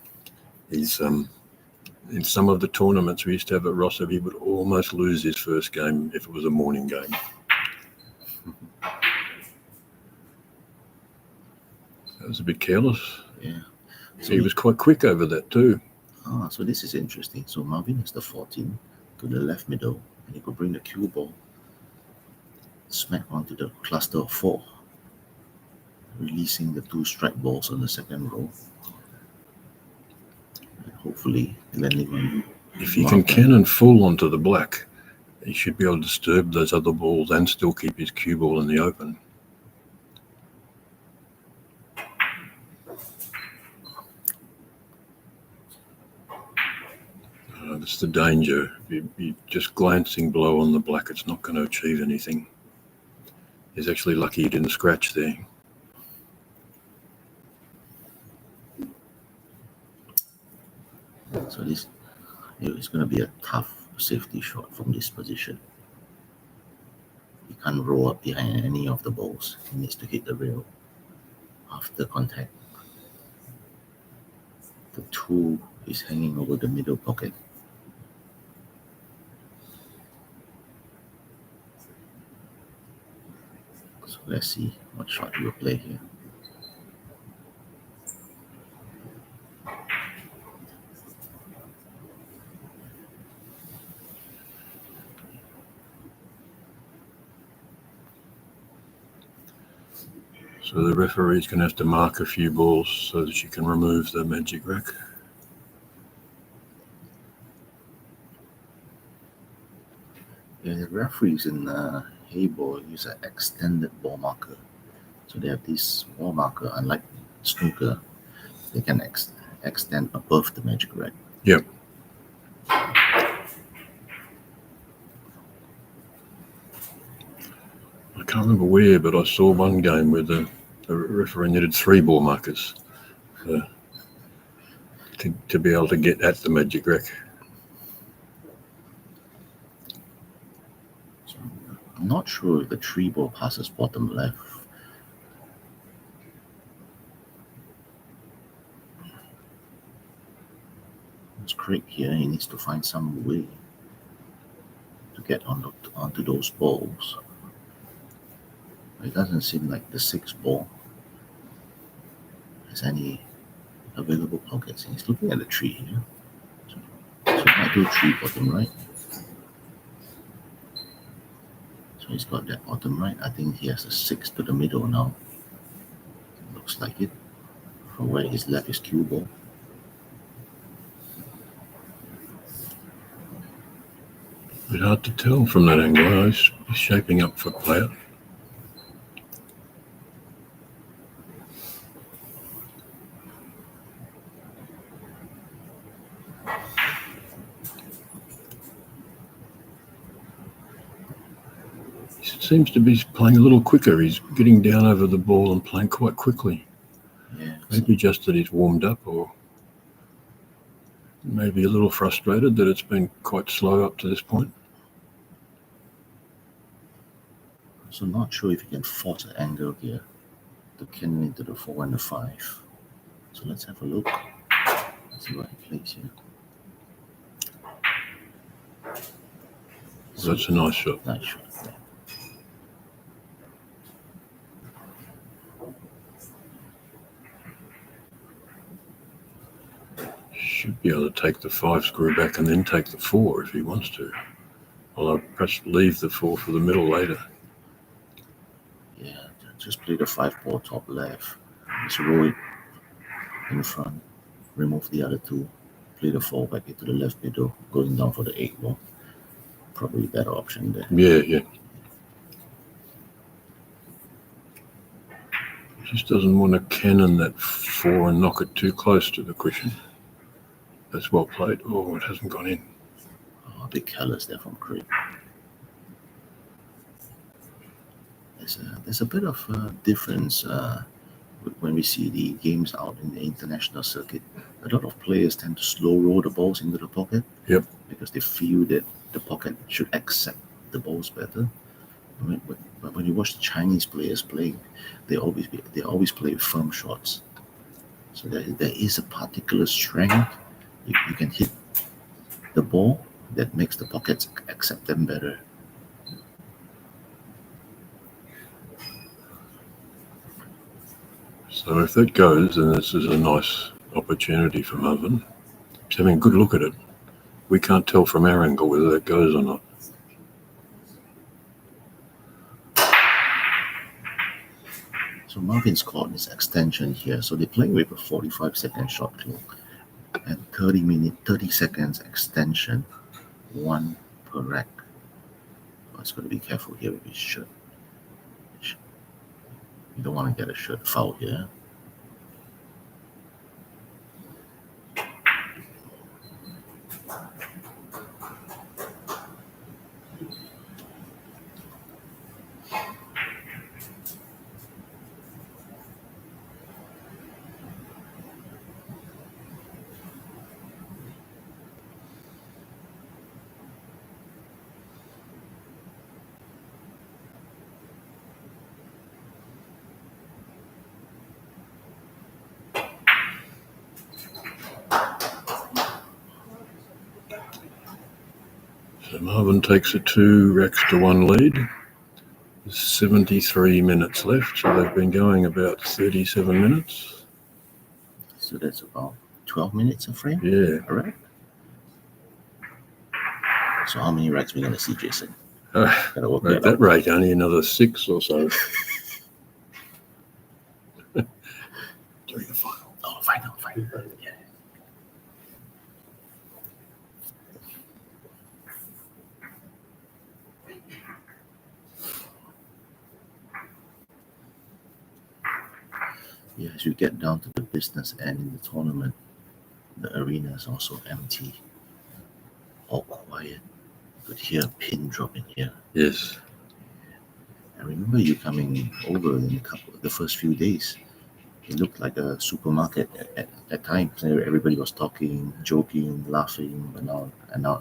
He's in some of the tournaments we used to have at Rosser, he would almost lose his first game if it was a morning game. That was a bit careless. Yeah. So he was quite quick over that too. So this is interesting. So Marvin has the 14 to the left middle, and he could bring the cue ball smack onto the cluster of 4, releasing the 2 strike balls on the second row. And hopefully landing on. If he can cannon full onto the black, he should be able to disturb those other balls and still keep his cue ball in the open. That's the danger. You just glancing blow on the black, it's not going to achieve anything. He's actually lucky he didn't scratch there. So this is going to be a tough safety shot from this position. He can't roll up behind any of the balls. He needs to hit the rail after contact. The 2 is hanging over the middle pocket. So let's see what shot he will play here. So the referee's going to have to mark a few balls so that you can remove the magic rack. Yeah, the referees in Heyball use an extended ball marker. So they have this ball marker, unlike snooker, they can extend above the magic rack. Yep. I can't remember where, but I saw one game where the referee needed 3 ball markers to be able to get at the magic rack. So I'm not sure if the 3 ball passes bottom left. It's Craig here. He needs to find some way to get onto those balls. It doesn't seem like the 6 ball has any available pockets. He's looking at the 3 here. So I do 3 bottom right. So he's got that bottom right. I think he has a 6 to the middle now. Looks like it. From where his left is cue ball. A bit hard to tell from that angle. He's shaping up for player. Seems to be playing a little quicker. He's getting down over the ball and playing quite quickly. Yeah. Maybe just that he's warmed up, or maybe a little frustrated that it's been quite slow up to this point. So not sure if you can force an angle here to cannon into the 4 and the 5. So let's have a look. Let's see what he plays here. So that's a nice shot. Nice shot. Yeah. Should be able to take the 5 screw back and then take the 4 if he wants to. Although perhaps leave the 4 for the middle later. Yeah, just play the 5 ball top left. Just roll it in front. Remove the other 2. Play the 4 back into the left middle. Going down for the 8 ball. Probably a better option there. Yeah. Just doesn't want to cannon that 4 and knock it too close to the cushion. That's well played. Oh, it hasn't gone in. Oh, bit careless there from Craig. There's a bit of difference when we see the games out in the international circuit. A lot of players tend to slow roll the balls into the pocket. Yep. Because they feel that the pocket should accept the balls better. But when you watch the Chinese players playing, they always play with firm shots. So there is a particular strength you can hit the ball that makes the pockets accept them better. So if that goes, then this is a nice opportunity for Marvin. He's having a good look at it. We can't tell from our angle whether that goes or not. So Marvin's caught his extension here. So they're playing with a 45-second shot clock and 30 seconds extension, 1 per rack. Oh, it's got to be careful here with his shirt. You don't want to get a shirt foul here. So Marvin takes a 2 racks to 1 lead. There's 73 minutes left, so they've been going about 37 minutes. So that's about 12 minutes a frame? Yeah. Correct. So how many racks are we going to see, Jason? Gotta work At that rate, only another 6 or so. During the final. Oh, final. Yeah. Yeah, as you get down to the business end in the tournament, the arena is also empty. All quiet. You could hear a pin drop in here. Yes. I remember you coming over in the first few days. It looked like a supermarket at times. Everybody was talking, joking, laughing, but now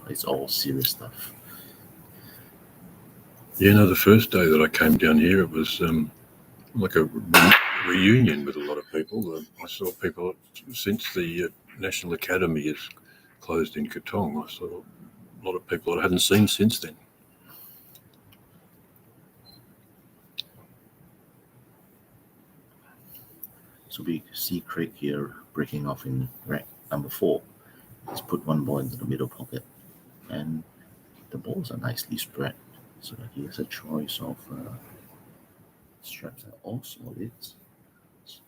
it's all serious stuff. Yeah, no, the first day that I came down here, it was like a reunion with a lot of people. I saw people since the National Academy is closed in Katong. I saw a lot of people that I hadn't seen since then. So we see Craig here breaking off in rack number 4. He's put one ball into the middle pocket, and the balls are nicely spread, so that he has a choice of straps are all solids. So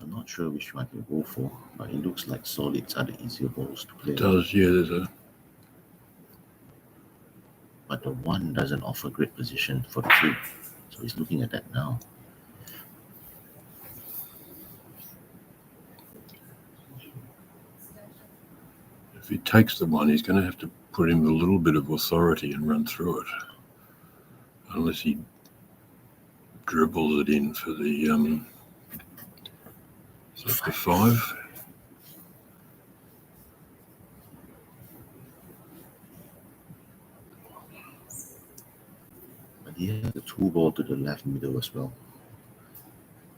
I'm not sure which one he'll go for, but it looks like solids are the easier balls to play. It does, yeah. There's a. But the 1 doesn't offer great position for the 2, so he's looking at that now. If he takes the 1, he's going to have to put in a little bit of authority and run through it, unless he dribbles it in for the 5. But he has the 2 ball to the left middle as well.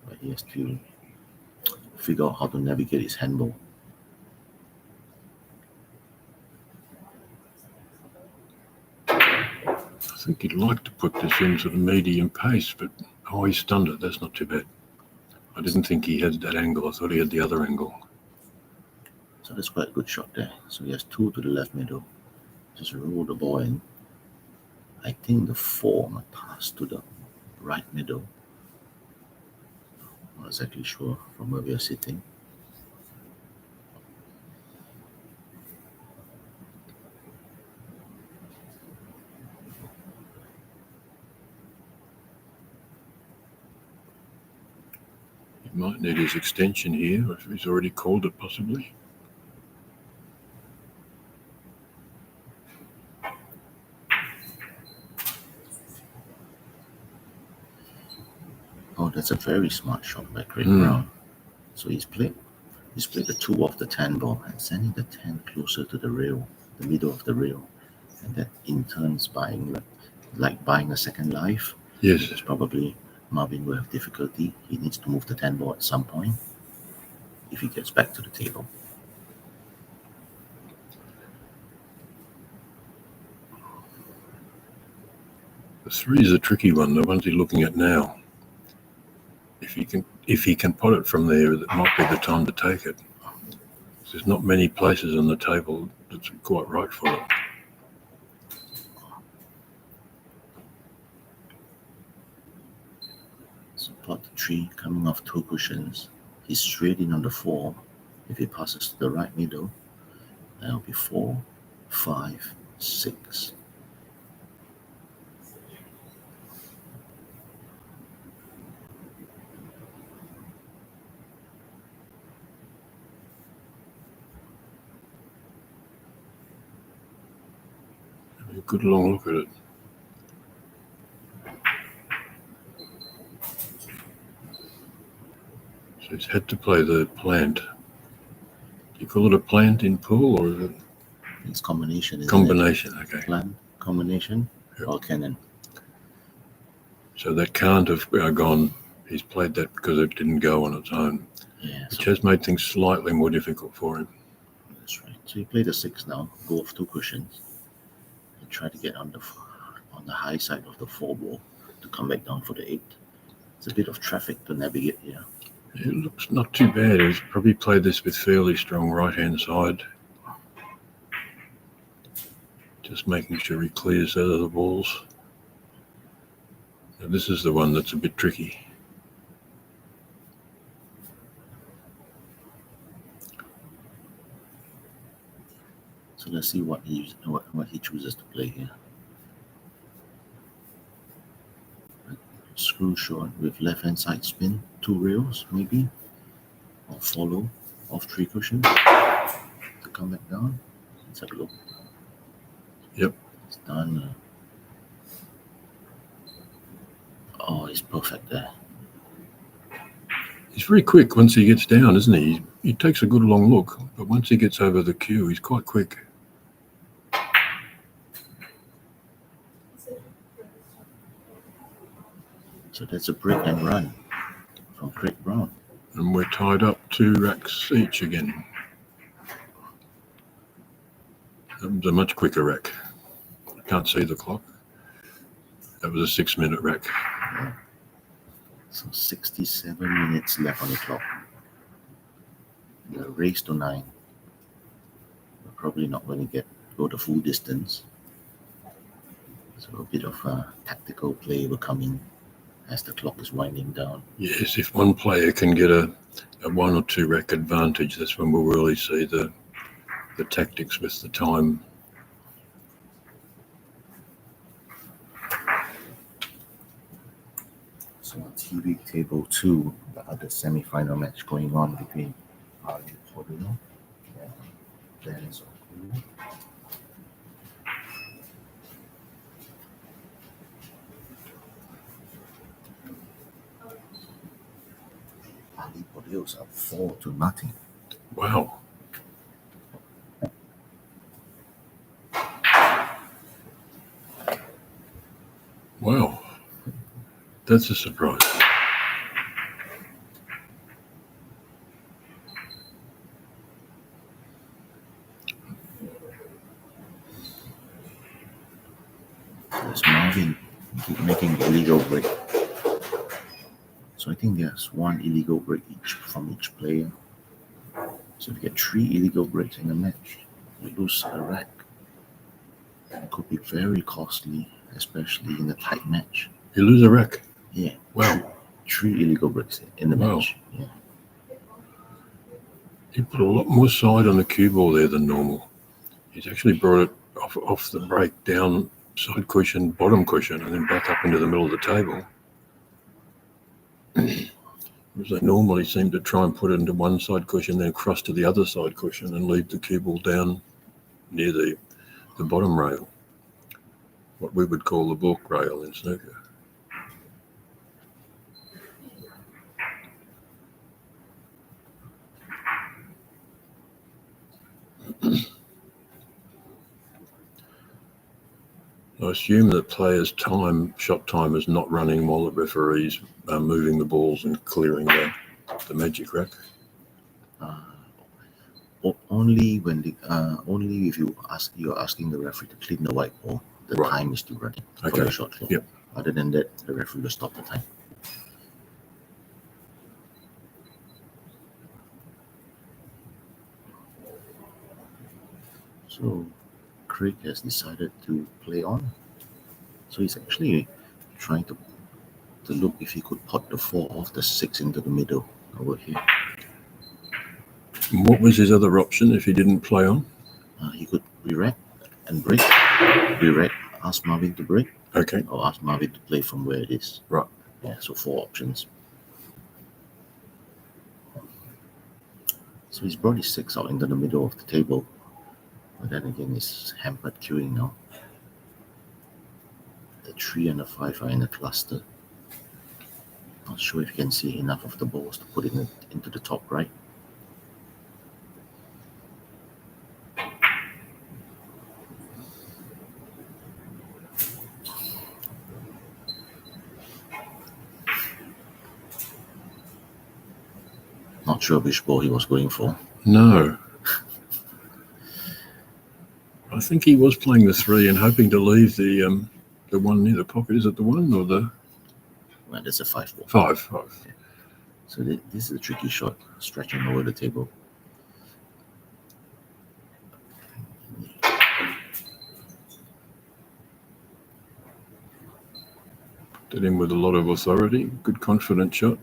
But he has to figure out how to navigate his handball. I think he'd like to put this in sort of medium pace, but he stunned it. That's not too bad. I didn't think he had that angle. I thought he had the other angle. So that's quite a good shot there. So he has 2 to the left middle. Just roll the ball in. I think the 4 might pass to the right middle. Not exactly sure from where we are sitting. He might need his extension here, if he's already called it possibly. that's a very smart shot by Craig Mm. Brown. So he's played the 2 off the 10 ball and sending the 10 closer to the rail, the middle of the rail. And that in turn is buying a second life. Yes. Because probably Marvin will have difficulty. He needs to move the 10 ball at some point if he gets back to the table. The 3 is a tricky one, the ones you're looking at now. If he can pot it from there, that might be the time to take it. There's not many places on the table that's quite right for it. So pot the 3 coming off 2 cushions. He's straight in on the 4. If he passes to the right middle, that'll be 4, 5, 6. Have a good long look at it. So he's had to play the plant. Do you call it a plant in pool, or is it It's combination. Isn't combination? It? Okay. Plan, combination, Yep. or cannon. So that can't have gone. He's played that because it didn't go on its own, Yeah, which so has made things slightly more difficult for him. that's right. So you play the 6 now, go off 2 cushions, and try to get on the high side of the 4 ball to come back down for the 8. It's a bit of traffic to navigate here. It looks not too bad. He's probably played this with fairly strong right-hand side. Just making sure he clears out of the balls. Now this is the one that's a bit tricky. So let's see what he chooses to play here. Screw shot with left-hand side spin, 2 rails maybe, or follow off 3 cushions to come back down. Let's have a look. Yep. It's done. Oh, it's perfect there. He's very quick once he gets down, isn't he? He takes a good long look, but once he gets over the cue, he's quite quick. So that's a break and run from Craig Brown. And we're tied up 2 racks each again. That was a much quicker rack. I can't see the clock. That was a 6-minute rack. So 67 minutes left on the clock. The race to 9. We're probably not going to go the full distance. So a bit of tactical play will come in as the clock is winding down. Yes, if one player can get a 1 or 2 rack advantage, that's when we'll really see the tactics with the time. So on TV table 2, the other semi-final match going on between Ali Portillo and Dennis O'Connor. Ali Portillo's up 4-0. Wow. Wow. That's a surprise. There's Marvin making the illegal break. So I think there's 1 illegal break from each player. So if you get 3 illegal breaks in a match, you lose a rack. It could be very costly, especially in a tight match. You lose a rack. Yeah. Wow. 3 illegal breaks in the Wow. match. Yeah. He put a lot more side on the cue ball there than normal. He's actually brought it off the break down side cushion, bottom cushion, and then back up into the middle of the table. Whereas they normally seem to try and put it into one side cushion, then cross to the other side cushion and leave the cue ball down near the bottom rail, what we would call the balk rail in snooker. I assume that players' shot time is not running while the referees are moving the balls and clearing the magic rack. Only when only if you're asking the referee to clean the white ball, the Right. time is still running for Okay. the shot clock. Yep. Other than that, the referee will stop the time. So Craig has decided to play on. So he's actually trying to look if he could pot the 4 off the 6 into the middle over here. And what was his other option if he didn't play on? He could re-rack and break. Re-rack, ask Marvin to break, Okay. or ask Marvin to play from where it is. Right. Yeah, so 4 options. So he's brought his 6 out into the middle of the table. But then again, he's hampered queuing now. The 3 and the 5 are in a cluster. Not sure if you can see enough of the balls to put it into the top right. Not sure which ball he was going for. No. I think he was playing the 3 and hoping to leave the one near the pocket. Is it the 1 or the Well, there's a 5 ball. 5? So this is a tricky shot, stretching over the table. Did him with a lot of authority. Good confident shot.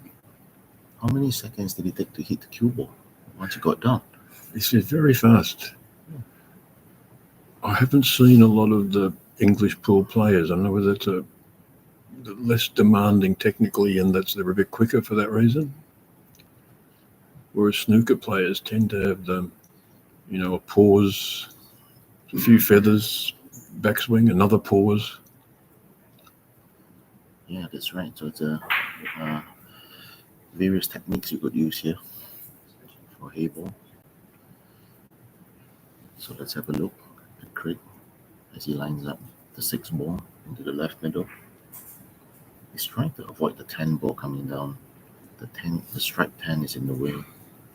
How many seconds did it take to hit the cue ball once he got down? This is very fast. I haven't seen a lot of the English pool players. I don't know whether it's less demanding technically and they're a bit quicker for that reason. Whereas snooker players tend to have a pause, a few feathers, backswing, another pause. Yeah, that's right. So it's various techniques you could use here for Heyball. So let's have a look at Craig as he lines up the 6 ball into the left middle. He's trying to avoid the 10 ball coming down. The strike 10 is in the way.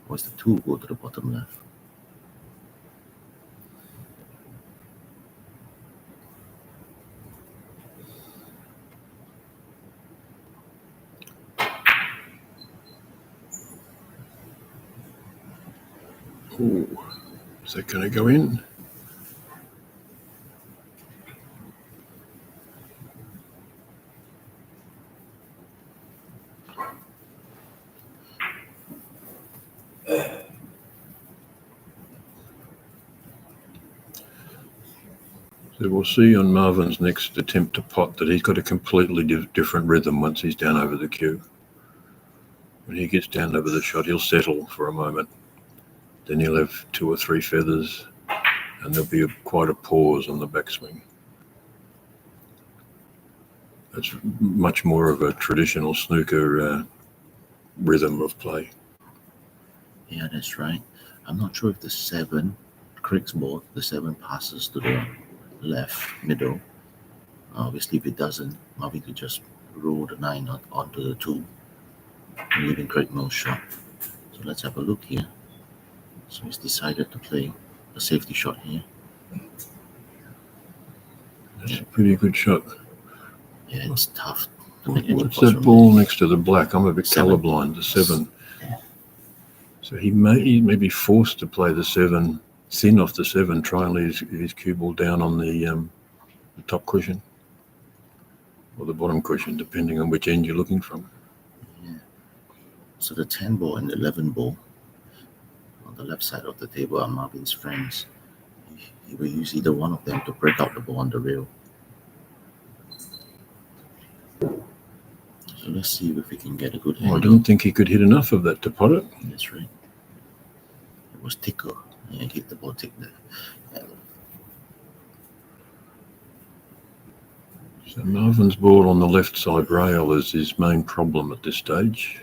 Or the 2 go to the bottom left? Ooh, is that going to go in? So we'll see on Marvin's next attempt to pot that he's got a completely different rhythm once he's down over the cue. When he gets down over the shot, he'll settle for a moment. Then he'll have 2 or 3 feathers, and there'll be quite a pause on the backswing. That's much more of a traditional snooker rhythm of play. Yeah, that's right. I'm not sure if the 7, Craig's board, the 7 passes to the left middle. Obviously, if it doesn't, Marvin could just roll the 9 onto the 2, leaving Craig no shot. So let's have a look here. So he's decided to play a safety shot here. That's a pretty good shot. Yeah, it's tough to make any What's pots that from ball next to the black? I'm a bit 7. colourblind. The 7. So he may be forced to play the 7 thin off the 7, try and leave his cue ball down on the top cushion or the bottom cushion, depending on which end you're looking from. Yeah. So the 10 ball and the 11 ball on the left side of the table are Marvin's friends. He will use either one of them to break out the ball on the rail. So let's see if we can get a good angle. I don't think he could hit enough of that to pot it. That's right. It was tickle. Yeah, hit the ball tick there. So Marvin's ball on the left side rail is his main problem at this stage.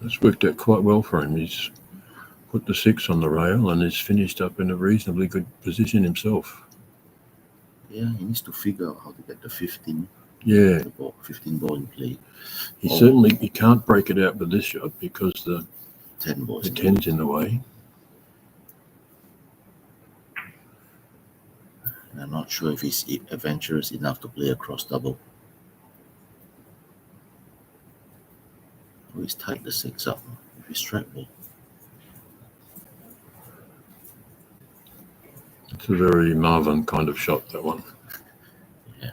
It's worked out quite well for him. He's put the 6 on the rail and is finished up in a reasonably good position himself. Yeah, he needs to figure out how to get the 15. Yeah, The ball, 15 ball in play. he can't break it out with this shot because the 10 balls. the 10's in the way. And I'm not sure if he's adventurous enough to play a cross double. Oh, he's tied the 6 up with his strike ball. It's a very Marvin kind of shot, that one. Yeah.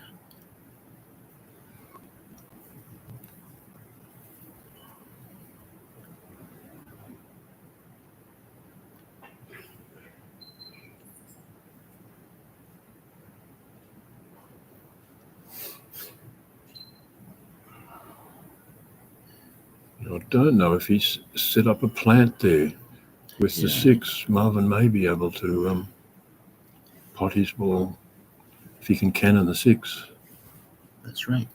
I don't know if he's set up a plant there with the Yeah. 6. Marvin may be able to pot his ball if he can cannon the 6. That's right.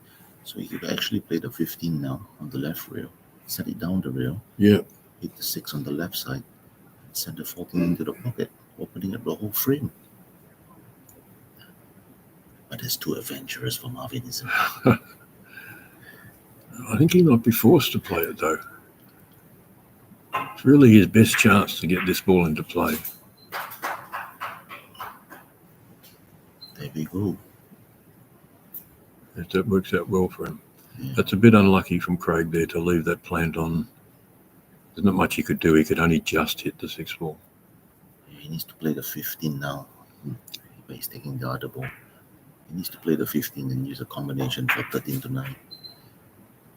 So he could actually play the 15 now on the left rail, set it down the rail, Yeah, hit the 6 on the left side, and send the 14 into the pocket, opening up the whole frame. But it's too adventurous for Marvin, isn't it? I think he might be forced to play it though. It's really his best chance to get this ball into play. There we go. If that works out well for him. Yeah. That's a bit unlucky from Craig there to leave that plant on. There's not much he could do. He could only just hit the 6 ball. He needs to play the 15 now. But he's taking the other ball. He needs to play the 15 and use a combination for 13 to 9.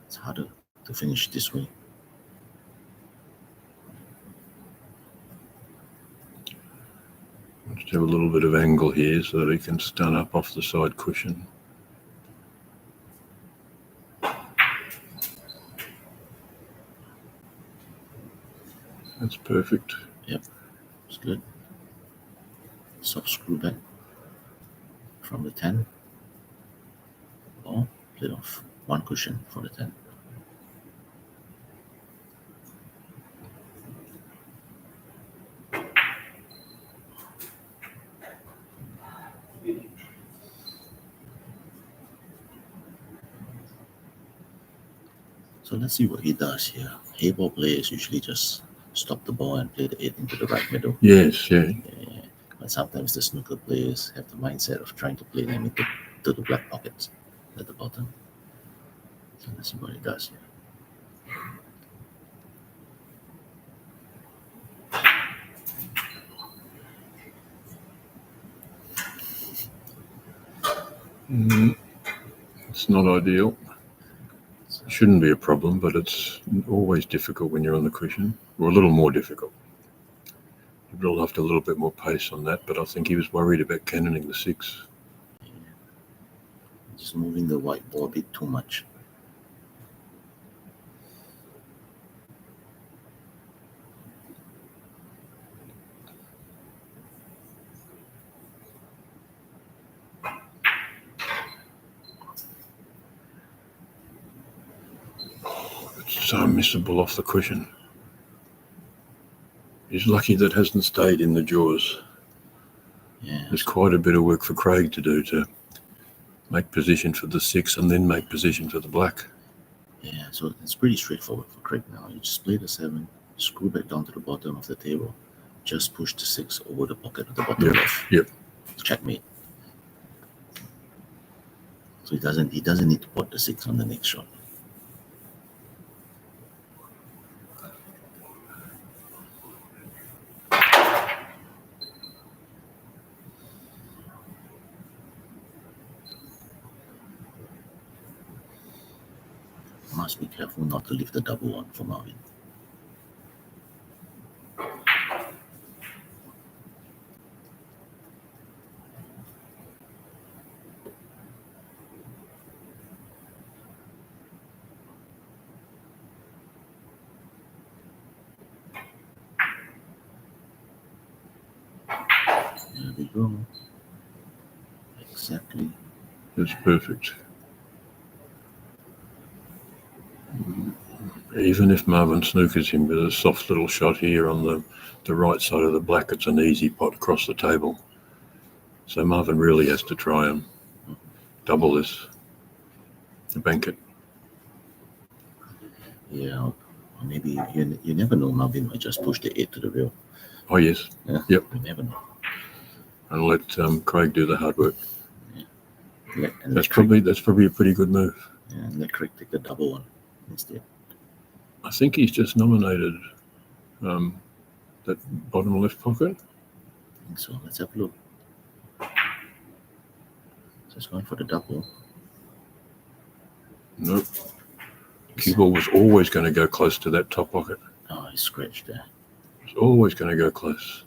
It's harder to finish this way. Just have a little bit of angle here so that he can stun up off the side cushion. That's perfect. It's good. Soft screw back from the 10. Or play off one cushion for the 10. So let's see what he does here. Heyball players usually just stop the ball and play the 8 into the right middle. Yes, yeah. But sometimes the snooker players have the mindset of trying to play them into the black pockets at the bottom. So let's see what he does here. It's not ideal. It shouldn't be a problem, but it's always difficult when you're on the cushion, or a little more difficult. He built up a little bit more pace on that, but I think he was worried about cannoning the 6. Just moving the white ball a bit too much. It's so missable off the cushion. He's lucky that hasn't stayed in the jaws. Yeah. There's quite a bit of work for Craig to do to make position for the 6 and then make position for the black. Yeah, so it's pretty straightforward for Craig now. You just play the 7, screw back down to the bottom of the table, just push the 6 over the pocket of the bottom left. Yep. Checkmate. So he doesn't need to pot the 6 on the next shot. Must be careful not to leave the double on for Marvin. There we go. Exactly. That's perfect. Even if Marvin snookers him with a soft little shot here on the right side of the black, it's an easy pot across the table. So Marvin really has to try and double this to bank it. Yeah, or maybe you never know. Marvin might just push the 8 to the rail. Oh, yes. Yeah. Yep. You never know. And let Craig do the hard work. That's Craig, probably a pretty good move. yeah, and let Craig take the double one instead. I think he's just nominated that bottom left pocket. I think so. Let's have a look. So it's going for the double. Nope. Cue ball was always going to go close to that top pocket. Oh, he scratched there. It's always going to go close.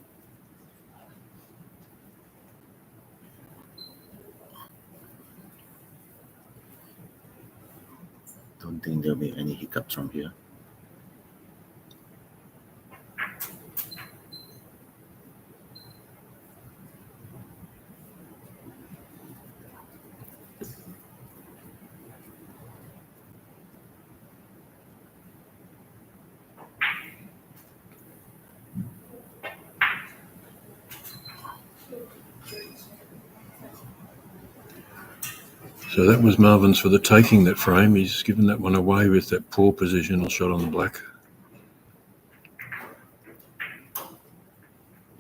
Don't think there'll be any hiccups from here. So that was Marvin's for the taking, that frame. He's given that one away with that poor positional shot on the black.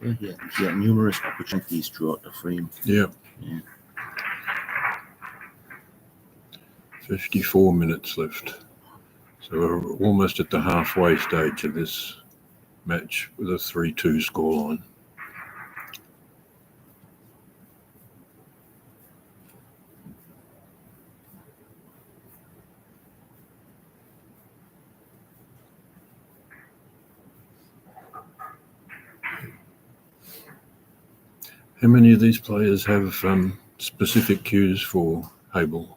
Yeah, he had numerous opportunities throughout the frame. Yeah. Yeah. 54 minutes left. So we're almost at the halfway stage of this match with a 3-2 scoreline. How many of these players have specific cues for Heyball?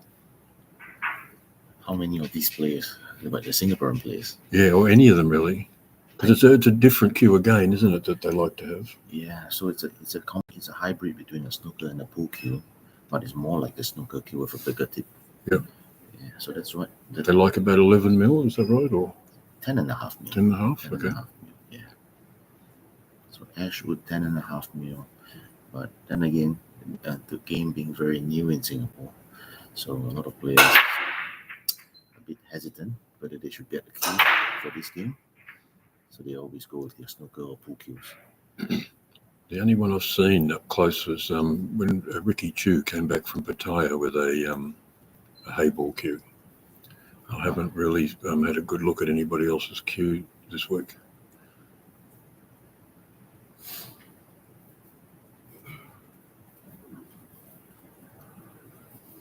How many of these players? About the Singaporean players? Yeah, or any of them really. Because it's a different cue again, isn't it, that they like to have? Yeah, so it's a hybrid between a snooker and a pool cue, but it's more like a snooker cue with a bigger tip. Yep. Yeah, so that's what They like about 11 mil, is that right? Or 10.5 mil. 10.5? Okay. 10.5 mil, yeah. So Ashwood 10.5 mil, but then again, the game being very new in Singapore, so a lot of players a bit hesitant whether they should get the cue for this game. So they always go with their snooker or pool cues. The only one I've seen up close was when Ricky Chu came back from Pattaya with a Heyball cue. I haven't really had a good look at anybody else's cue this week.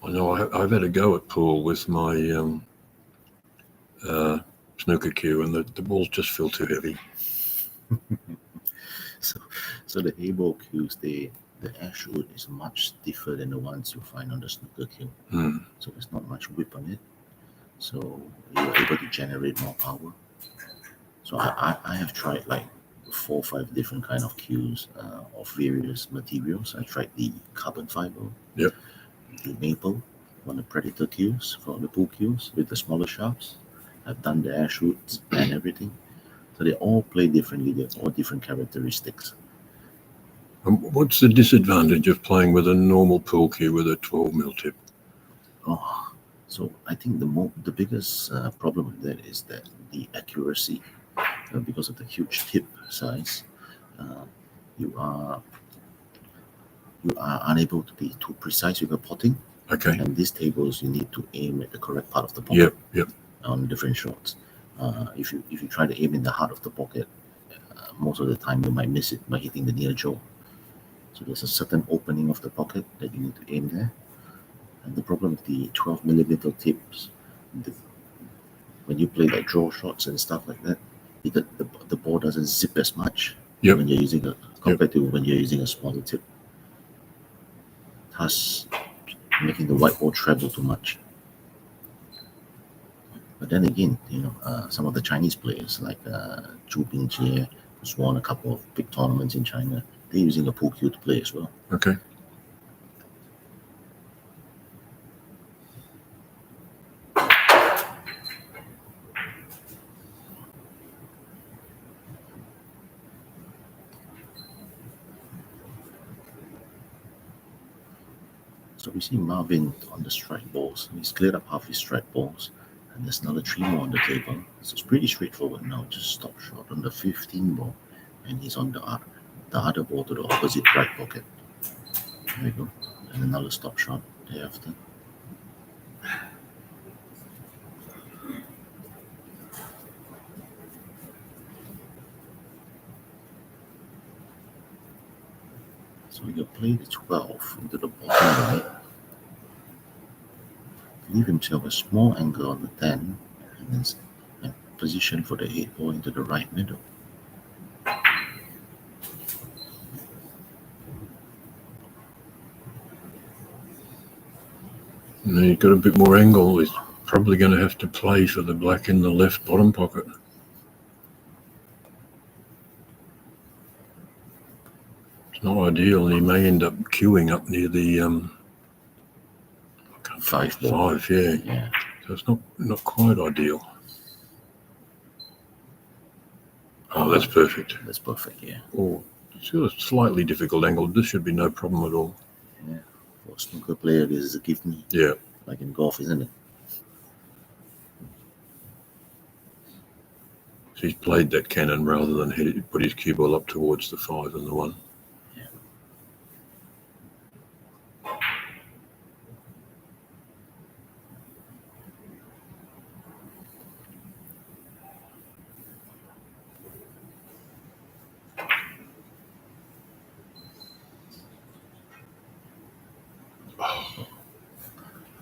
I know I've had a go at pool with my snooker cue, and the balls just feel too heavy. So the Heyball cues, the Ashwood is much stiffer than the ones you find on the snooker cue. So there's not much whip on it. So you're able to generate more power. So I have tried like 4 or 5 different kind of cues of various materials. I tried the carbon fiber. Yep. The maple, on the predator cues, for the pool cues with the smaller shafts. I've done the Ashwoods and everything. So they all play differently. They have all different characteristics. What's the disadvantage of playing with a normal pool cue with a 12 mil tip? Oh, so I think the biggest problem with that is that the accuracy, because of the huge tip size, you are unable to be too precise with your potting. Okay. And these tables, you need to aim at the correct part of the pocket. Yep. On different shots. If you try to aim in the heart of the pocket, most of the time you might miss it by hitting the near jaw. So there's a certain opening of the pocket that you need to aim there. And the problem with the 12 millimeter tips, when you play like draw shots and stuff like that, the ball doesn't zip as much when you're using compared to when you're using a smaller tip. Thus making the white ball travel too much. But then again, some of the Chinese players like Zhu Bingjie, who's won a couple of big tournaments in China, they're using a pool cue to play as well. Okay. So we see Marvin on the strike balls. He's cleared up half his strike balls. And there's another 3 more on the table. So it's pretty straightforward now. Just stop short on the 15 ball. And he's on the other ball to the opposite right pocket. There we go. And another stop shot thereafter. So you play the 12 into the bottom right. Leave himself a small angle on the 10 and position for the 8 ball into the right middle. And then you've got a bit more angle. He's probably going to have to play for the black in the left bottom pocket. It's not ideal, and he may end up queuing up near the 5 ball. 5, yeah. Yeah. So it's not quite ideal. Oh, that's perfect. That's perfect, yeah. Oh, it's got a slightly difficult angle. This should be no problem at all. Yeah. For a snooker player, this is a give me. Yeah. Like in golf, isn't it? So he's played that cannon rather than put his cue ball up towards the 5 and the 1. Yeah.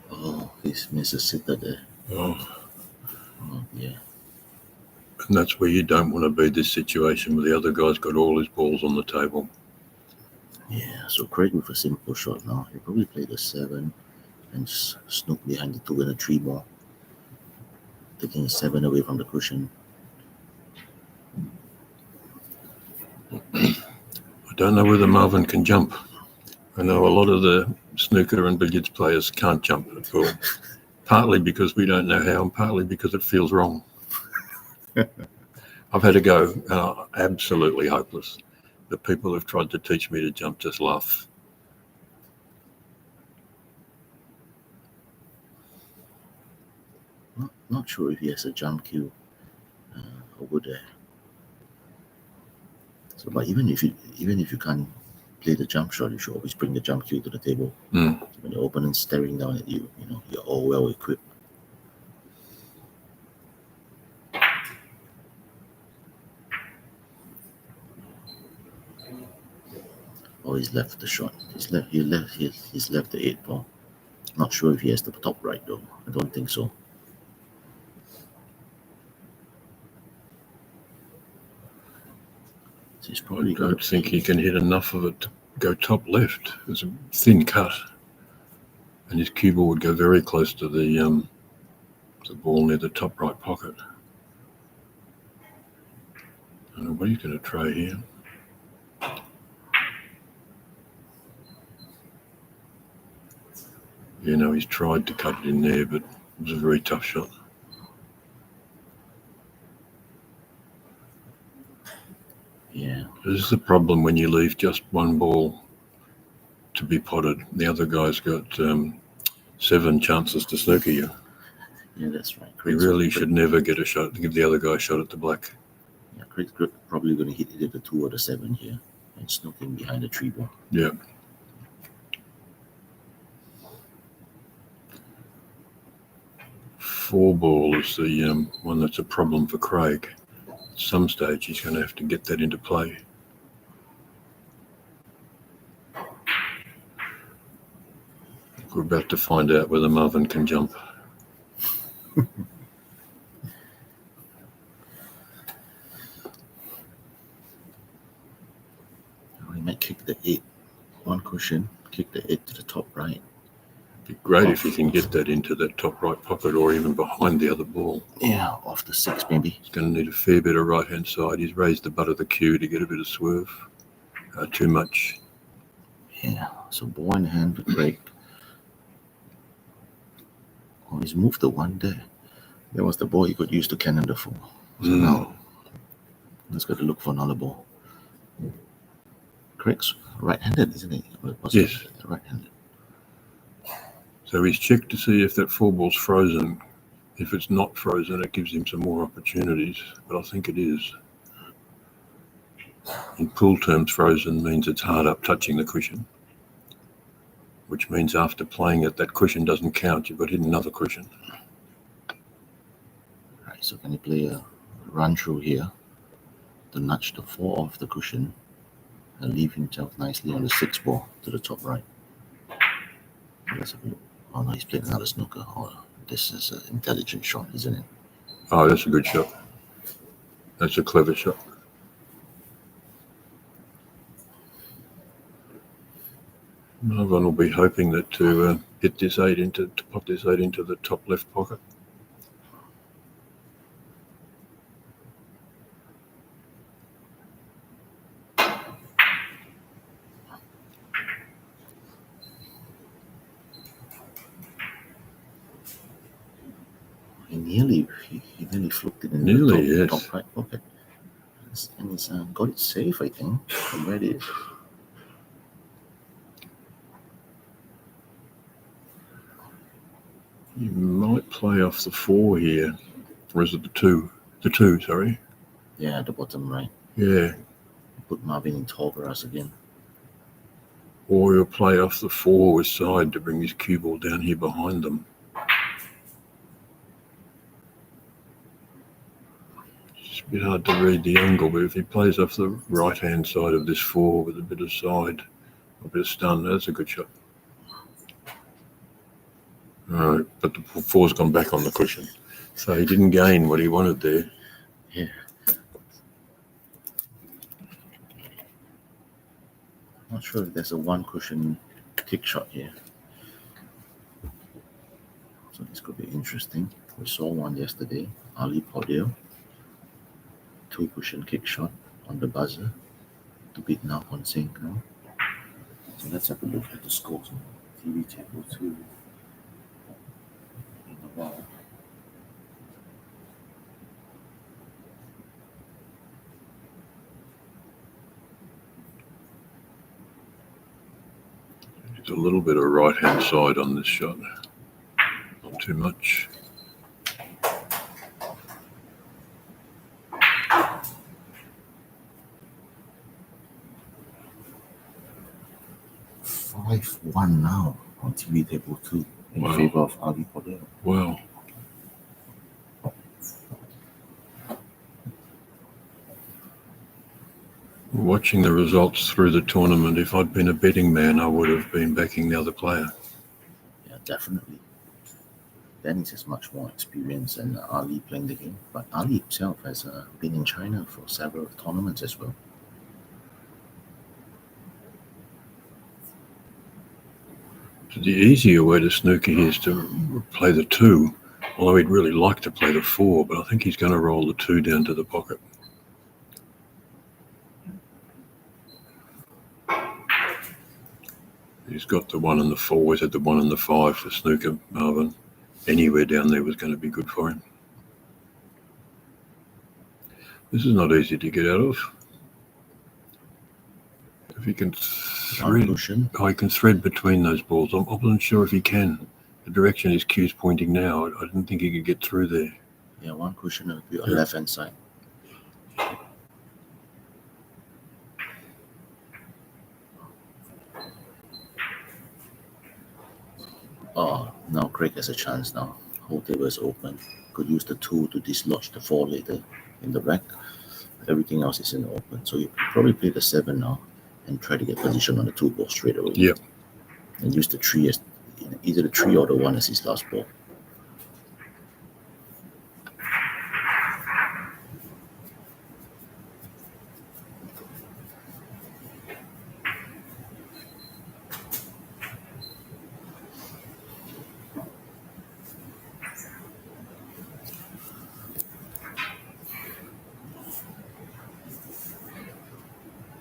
Oh, he's missed a sitter there. Oh, Oh, yeah. and that's where you don't want to be, this situation where the other guy's got all his balls on the table. Yeah, so Craig with a simple shot now. He'll probably play the 7 and snook behind the 2 and a 3 more. Taking a 7 away from the cushion. I don't know whether Marvin can jump. I know a lot of the snooker and billiards players can't jump at all. Partly because we don't know how, and partly because it feels wrong. I've had a go, and absolutely hopeless. The people who've tried to teach me to jump just laugh. Not sure if he has a jump cue over there. So, but even if you can't play the jump shot, you should always bring the jump cue to the table. Mm. When the opponent's staring down at you, you're all well equipped. Oh, he's left the shot. He's left the 8 ball. Not sure if he has the top right though. I don't think so. So he's probably I don't think he can hit enough of it to go top left. It's a thin cut, and his cue ball would go very close to the ball near the top right pocket. I don't know what he's going to try here. He's tried to cut it in there, but it was a very tough shot. Yeah. This is the problem when you leave just one ball to be potted. The other guy's got 7 chances to snooker you. Yeah, that's right. You really should never get a shot, give the other guy a shot at the black. Yeah, Craig's probably going to hit either the 2 or the 7 here and snook in behind the 3 ball. Yeah. Four ball is the one that's a problem for Craig. At some stage, he's going to have to get that into play. We're about to find out whether Marvin can jump. We might kick the 8, one cushion, kick the 8 to the top right. Be great if he can get that into that top right pocket or even behind the other ball. Yeah, off the 6 maybe. He's going to need a fair bit of right-hand side. He's raised the butt of the cue to get a bit of swerve. Too much. Yeah, so ball in hand with Craig. Oh, he's moved the 1 there. That was the ball he could use to cannon the 4. So now, let's go to look for another ball. Craig's right-handed, isn't he? Yes. Right-handed. So he's checked to see if that 4-ball's frozen. If it's not frozen, it gives him some more opportunities, but I think it is. In pool terms, frozen means it's hard up touching the cushion, which means after playing it, that cushion doesn't count. You've got to hit another cushion. Right, so can you play a run through here to nudge the 4 off the cushion and leave himself nicely on the 6 ball to the top right? Let's have a look. Oh no, he's played another snooker. Oh, this is an intelligent shot, isn't it? Oh, that's a good shot. That's a clever shot. Marvin will be hoping that to hit this 8 to pop this 8 into the top left pocket. He nearly flipped it in Nearly, the yes. top right pocket. And he's got it safe, I think, from where it is. You might play off the 4 here. Or is it the 2? The 2, sorry. Yeah, at the bottom right. Yeah. Put Marvin in tall grass again. Or you'll play off the 4 with side to bring his cue ball down here behind them. It's a bit hard to read the angle, but if he plays off the right-hand side of this 4 with a bit of side, a bit of stun, that's a good shot. All right, but the 4's gone back on the cushion. So he didn't gain what he wanted there. Yeah. Not sure if there's a 1 cushion kick shot here. So this could be interesting. We saw one yesterday. Ali Podeo. 2 cushion kick shot on the buzzer to beat now on sync now. So let's have a look at the scores on TV table 2 in a while. It's a little bit of right-hand side on this shot. Not too much. One now on TV table 2 in Wow. favor of Ali Podeo. Wow. Watching the results through the tournament, if I'd been a betting man, I would have been backing the other player. Yeah, definitely. Dennis has much more experience than Ali playing the game, but Ali himself has been in China for several tournaments as well. The easier way to snooker here is to play the 2, although he'd really like to play the 4, but I think he's going to roll the 2 down to the pocket. He's got the 1 and the 4. He's had the 1 and the 5 for snooker, Marvin. Anywhere down there was going to be good for him. This is not easy to get out of. If he can thread, he can thread between those balls. I wasn't sure if he can. The direction his cue's pointing now, I didn't think he could get through there. Yeah, 1 cushion on the left hand side. Oh, now Craig has a chance now. Whole table is open. Could use the 2 to dislodge the 4 later in the rack. Everything else is in the open. So you probably play the 7 now and try to get position on the 2 ball straight away. Yep. And use the 3 as either the 3 or the 1 as his last ball.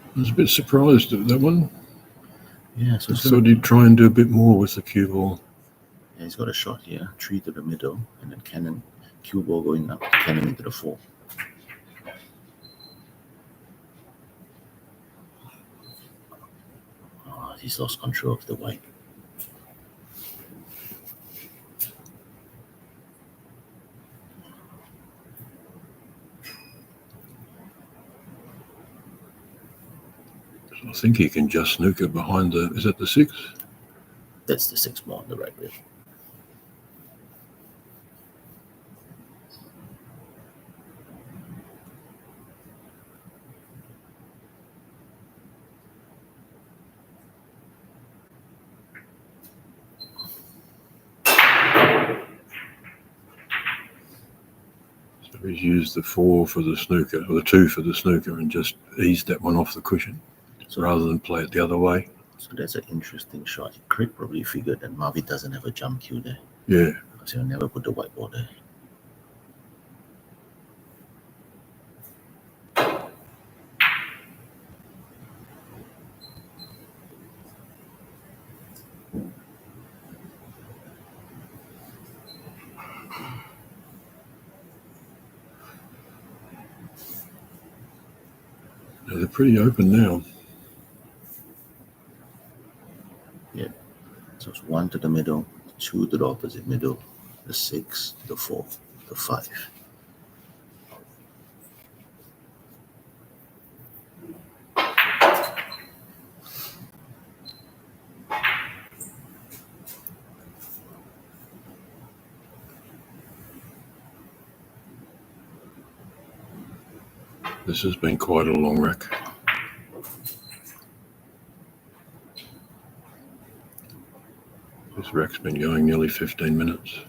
I was a bit surprised at that one. Yeah, so I thought he'd try and do a bit more with the cue ball. Yeah, he's got a shot here, 3 to the middle, and then cannon, cue ball going up, cannon into the 4. Oh, he's lost control of the white. I think he can just snooker behind the. Is that the 6? That's the 6 more on the right wheel. So he's used the 4 for the snooker, or the 2 for the snooker, and just eased that one off the cushion, So rather than play it the other way. So that's an interesting shot. Craig probably figured that Marvin doesn't have a jump cue there. Yeah. Because he'll never put the white ball there. Now they're pretty open now. Yeah. So it's 1 to the middle, 2 to the opposite middle, the 6, the 4, the 5. This has been quite a long rack. This rack's been going nearly 15 minutes.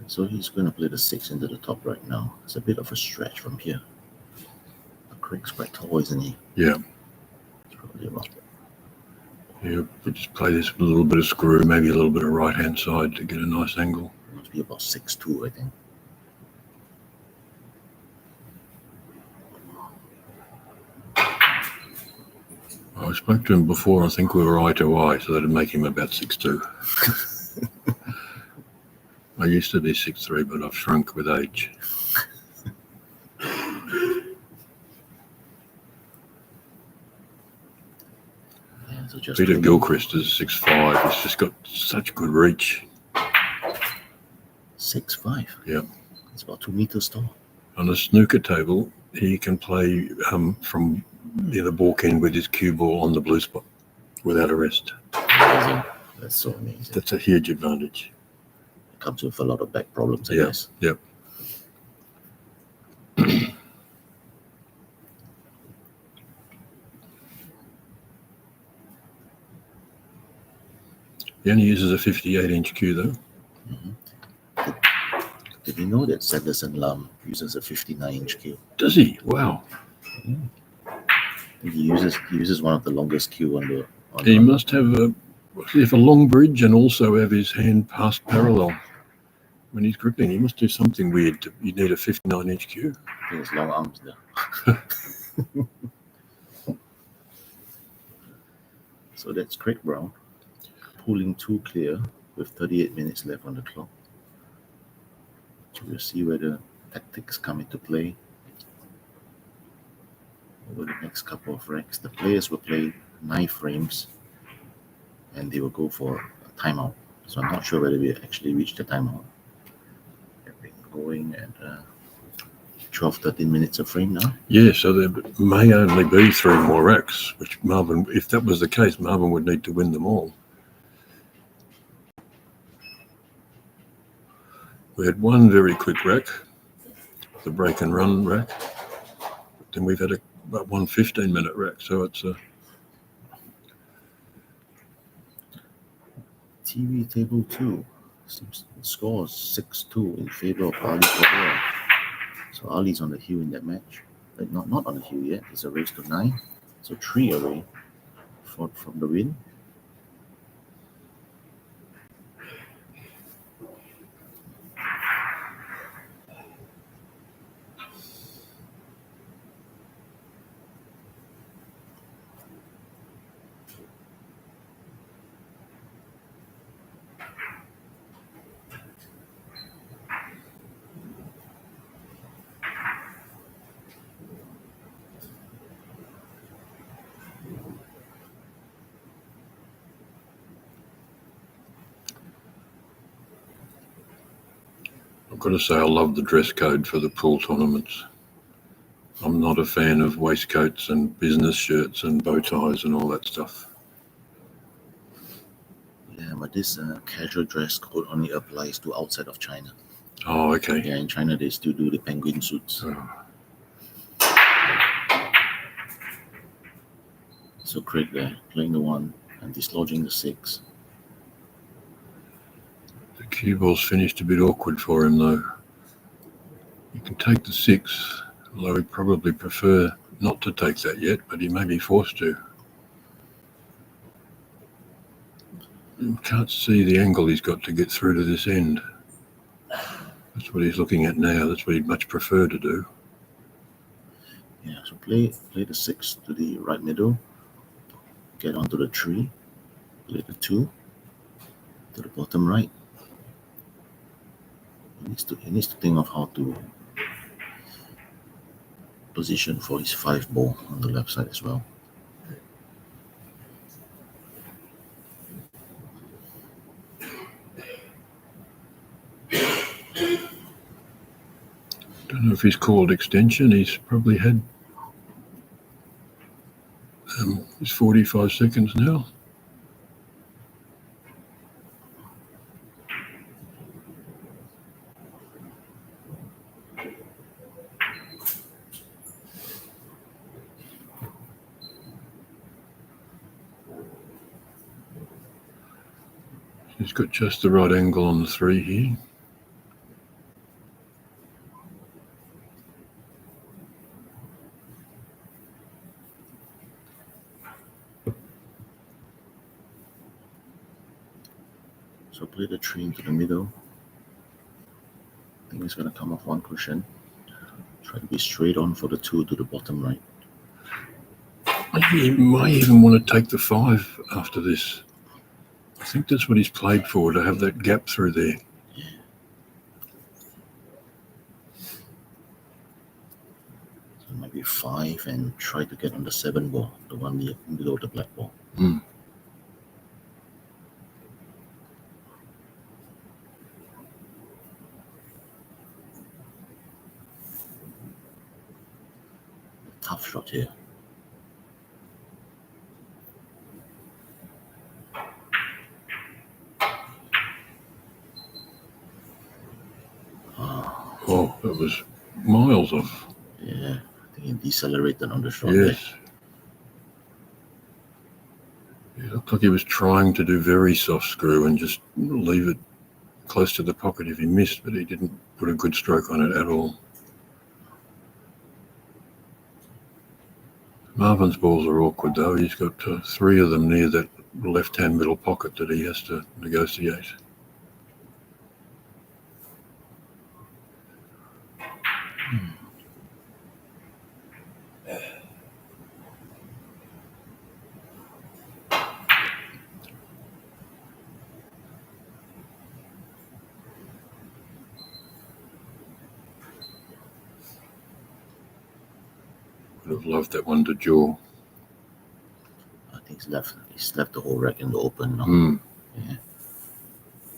So he's going to play the 6 into the top right now. It's a bit of a stretch from here. But Craig's quite tall, isn't he? Yeah. It's probably about Yeah, we just play this with a little bit of screw, maybe a little bit of right-hand side to get a nice angle. must be about 6'2", I think. I spoke to him before. I think we were eye to eye, so that'd make him about 6'2". I used to be 6'3", but I've shrunk with age. Yeah, so just Peter playing- Gilchrist is 6'5". He's just got such good reach. 6'5". Yeah. It's about 2 meters tall. On a snooker table, he can play from the balk end with his cue ball on the blue spot without a rest. Amazing. That's so amazing. That's a huge advantage. It comes with a lot of back problems, I Yeah. guess. Yep. He only uses a 58-inch cue, though. Did you know that Sanderson Lam uses a 59-inch cue? Does he? Wow. He uses one of the longest cue on the. He must have a long bridge and also have his hand passed parallel when he's gripping. He must do something weird. You need a 59-inch cue. I think it's long arms there. So that's Craig Brown pulling 2 clear with 38 minutes left on the clock. So we'll see whether tactics come into play over the next couple of racks. The players will play 9 frames and they will go for a timeout. So I'm not sure whether we actually reach the timeout. They've been going at 12-13 minutes a frame now. Yeah, so there may only be 3 more racks, which Marvin, if that was the case, Marvin would need to win them all. We had one very quick rack, the break and run rack. But then we've had about one 15-minute rack, so it's a... TV table 2 scores 6-2 in favor of Ali Fodera. So Ali's on the hill in that match. But not on the hill yet. It's a race to 9. So 3 away from the win. got to say I love the dress code for the pool tournaments. I'm not a fan of waistcoats and business shirts and bow ties and all that stuff. Yeah, but this casual dress code only applies to outside of China. Oh, okay. Yeah, in China they still do the penguin suits. Oh. So Craig there, playing the 1 and dislodging the 6. The cue ball's finished a bit awkward for him though. He can take the 6, although he'd probably prefer not to take that yet, but he may be forced to. You can't see the angle he's got to get through to this end. That's what he's looking at now. That's what he'd much prefer to do. Yeah, so play the 6 to the right middle, get onto the 3, play the 2 to the bottom right. He needs to think of how to position for his 5 ball on the left side as well. Don't know if he's called extension. He's probably had his 45 seconds now. He's got just the right angle on the 3 here. So play the 3 into the middle. I think it's going to come off 1 cushion. Try to be straight on for the 2 to the bottom right. He might even want to take the 5 after this. I think that's what he's played for, to have that gap through there. So maybe 5 and try to get on the 7 ball, the one below the black ball. Mm. Tough shot here. Oh, that was miles off. Yeah, I think he decelerated on the shot. Yes. It looked like he was trying to do very soft screw and just leave it close to the pocket if he missed, but he didn't put a good stroke on it at all. Marvin's balls are awkward though. He's got 3 of them near that left-hand middle pocket that he has to negotiate. Would have loved that one to jaw. I think he's left the whole rack in the open now. Mm. Yeah.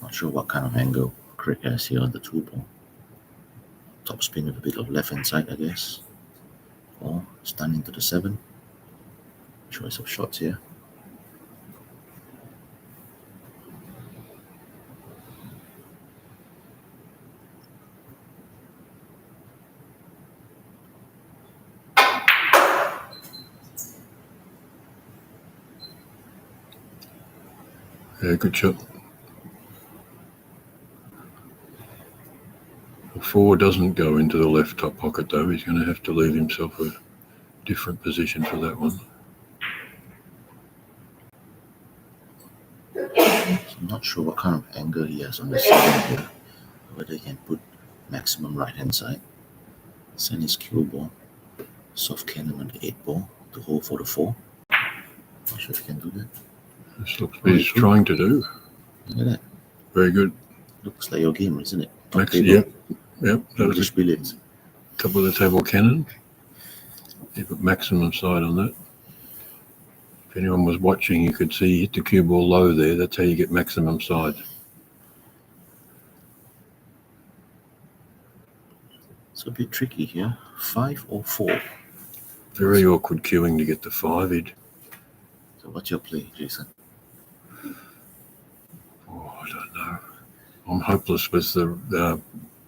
Not sure what kind of angle Craig has here on the 2 ball. Top spin with a bit of left hand side, I guess. Or stun into the 7. Choice of shots here. Yeah, good shot. The 4 doesn't go into the left top pocket though. He's going to have to leave himself a different position for that one. So I'm not sure what kind of angle he has on the 7 here. Whether he can put maximum right hand side. Send his cue ball. Soft cannon on the 8 ball to hold for the 4. Not sure if he can do that. This looks what he's trying to do. Look at that. Very good. Looks like your game, isn't it? Max, yep. That was English billiards. a couple of the table cannon. You put maximum side on that. If anyone was watching, you could see he hit the cue ball low there. That's how you get maximum side. It's a bit tricky here. 5 or 4. Very awkward queuing to get the 5. So what's your play, Jason? Oh, I don't know. I'm hopeless with the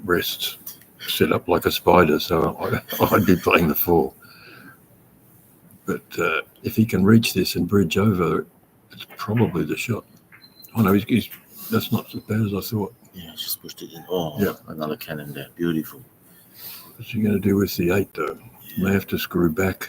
rest set up like a spider, so I'd be playing the 4. But if he can reach this and bridge over, it's probably the shot. Oh no, that's not as bad as I thought. Yeah, just pushed it in. Oh, Yeah. Another cannon there. Beautiful. What's he going to do with the 8 though? He may have to screw back.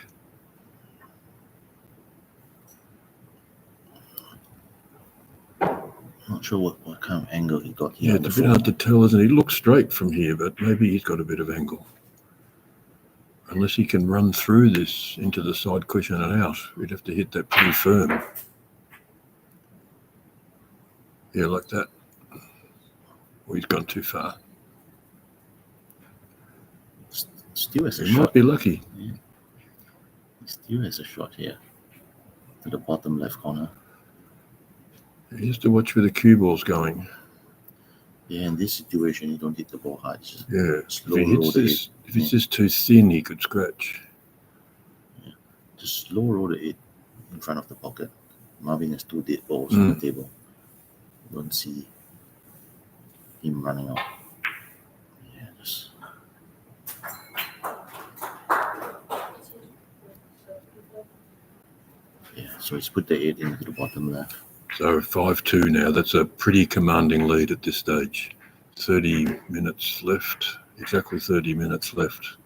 Not sure what kind of angle he got here. Yeah, on it's the a bit 4. hard to tell, isn't it? He looks straight from here, but maybe he's got a bit of angle. Unless he can run through this into the side cushion and out, we'd have to hit that pretty firm. Yeah, like that. Well, he's gone too far. Still has a He shot. might be lucky. He still has a shot here. To the bottom left corner. He has to watch where the cue ball's going. Yeah, in this situation, you don't hit the ball hard. Just Yeah, if slow he roll hits the this, 8. if it's just too thin, he could scratch. Just slow roll the 8 in front of the pocket. Marvin has 2 dead balls on the table. Don't see him running out. Yeah, just. Yeah, so he's put the 8 into the bottom left. So 5-2 now. That's a pretty commanding lead at this stage. 30 minutes left. Exactly 30 minutes left.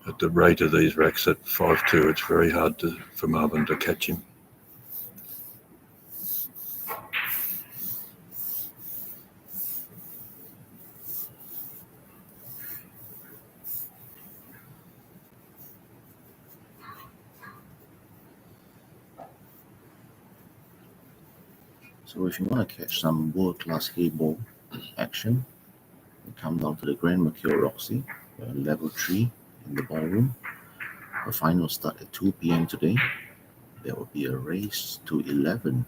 At the rate of these racks at 5-2, it's very hard for Marvin to catch him. So if you want to catch some world-class Heyball action, you come down to the Grand Mercure Roxy, level 3 in the ballroom. The final start at 2 p.m. today. There will be a race to 11,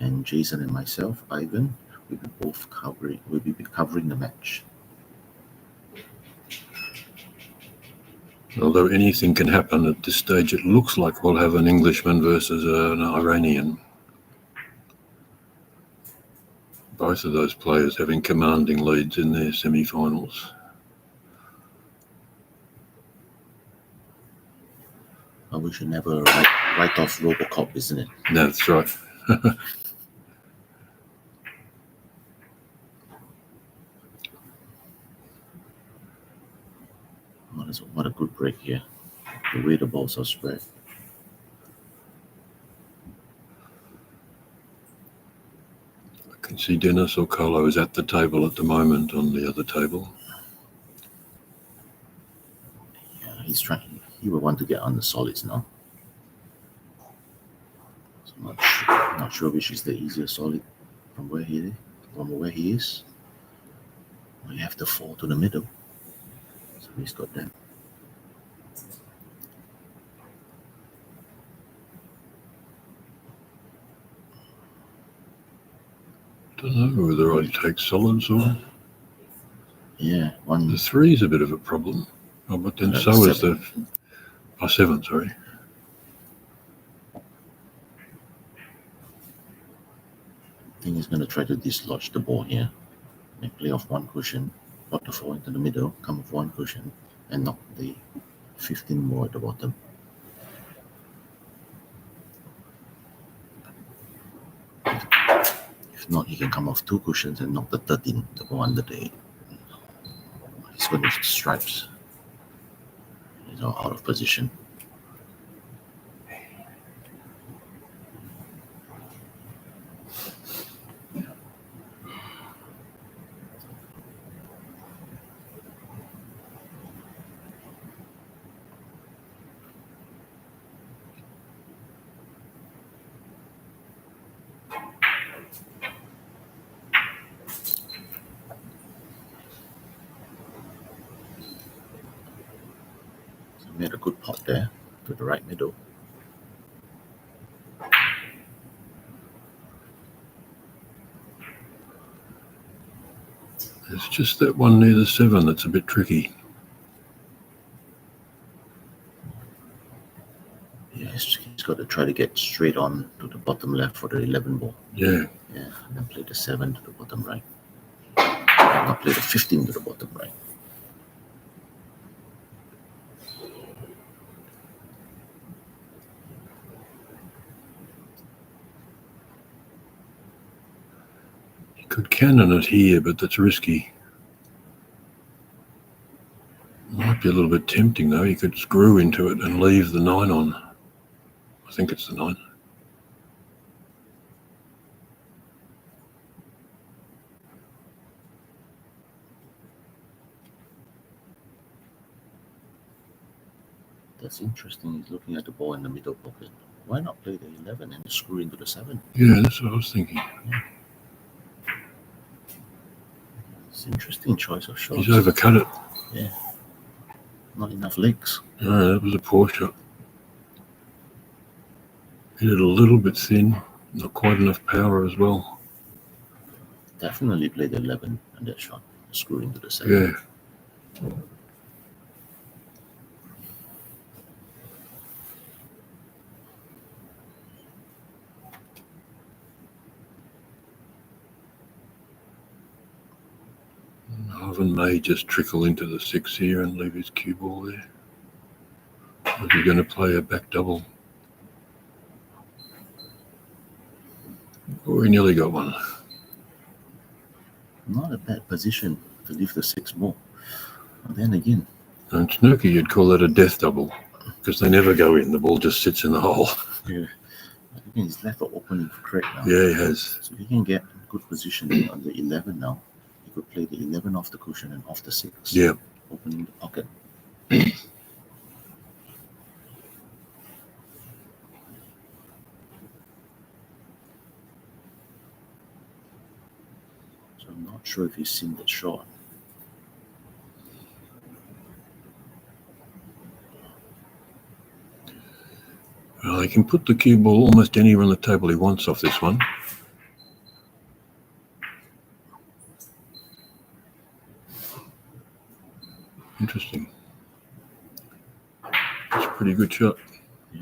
and Jason and myself, Ivan, will be covering the match. Although anything can happen at this stage, it looks like we'll have an Englishman versus an Iranian. Both of those players having commanding leads in their semi-finals. But we should never write off Robocop, isn't it? No, that's right. What a good break here. The way the balls are spread. I can see Dennis or Colo is at the table at the moment on the other table. Yeah, he's trying. He will want to get on the solids now. So not sure which is the easier solid from where he is. We have to fall to the middle. So he's got that. Don't know whether I'd take solids or... Yeah, one. The 3 is a bit of a problem. Oh, but then so is the... 7, sorry. I think he's going to try to dislodge the ball here. And play off one cushion, put the 4 into the middle, come off one cushion, and knock the 15 ball at the bottom. If not, he can come off 2 cushions and knock the 13, the ball under the 8. He's going to stripes. He's all out of position. Made a good pop there to the right middle. It's just that one near the 7 that's a bit tricky. He's got to try to get straight on to the bottom left for the 11 ball. Yeah. Yeah, and then play the 7 to the bottom right. Not play the 15 to the bottom right. You could cannon it here, but that's risky. Might be a little bit tempting though. You could screw into it and leave the 9 on. I think it's the 9. That's interesting. He's looking at the ball in the middle pocket. Why not play the 11 and screw into the 7? Yeah, that's what I was thinking. It's an interesting choice of shots. He's overcut it. Yeah. Not enough legs. No, that was a poor shot. Hit it a little bit thin. Not quite enough power as well. Definitely play the 11 and that shot. Screw into the 7. Yeah. Marvin may just trickle into the 6 here and leave his cue ball there. Or is he going to play a back double? Oh, he nearly got one. Not a bad position to leave the 6 ball. And then again. And Snooky, you'd call that a death double because they never go in. The ball just sits in the hole. Yeah. Again, he's left the opening correct now. Yeah, he has. So he can get good positioning on the 11 now. He could play the 11 off the cushion and off the 6. Yeah. Opening the pocket. So I'm not sure if he's seen that shot. Well, he can put the cue ball almost anywhere on the table he wants off this one. Interesting. That's a pretty good shot. Yeah.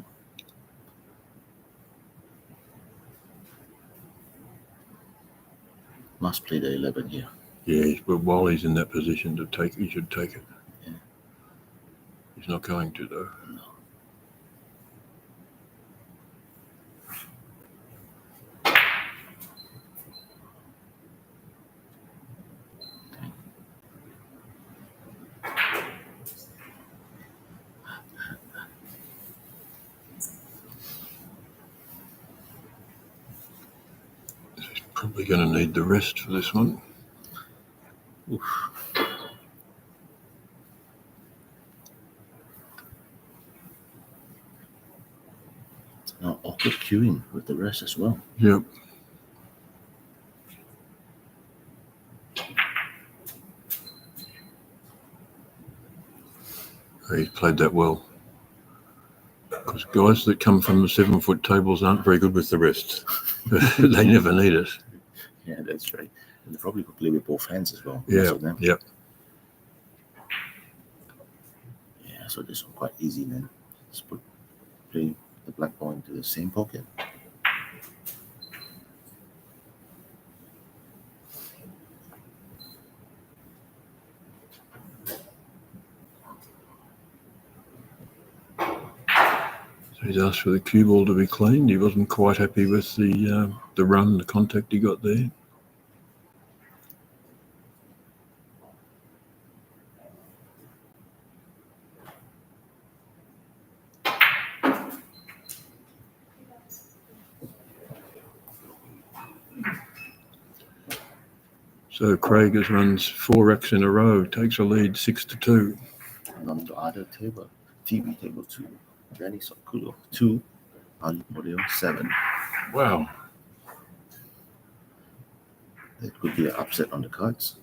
Must play the 11 here. Yeah, but while he's in that position to take, he should take it. Yeah. He's not going to though. No. Probably going to need the rest for this one. Oof. Now awkward queuing with the rest as well. Yep. He's played that well. Because guys that come from the 7-foot tables aren't very good with the rest. They never need it. Yeah, that's right. And they probably could play with both hands as well. Yeah, Most of them. yep. Yeah, so this one quite easy then. Just play the black ball into the same pocket. So he's asked for the cue ball to be cleaned. He wasn't quite happy with the run, the contact he got there. So Craig has runs 4 racks in a row, takes a lead 6-2. And on the other table, TV table 2, Danny Sokulo 2, Ali Boreo 7. Wow. That could be an upset on the cards.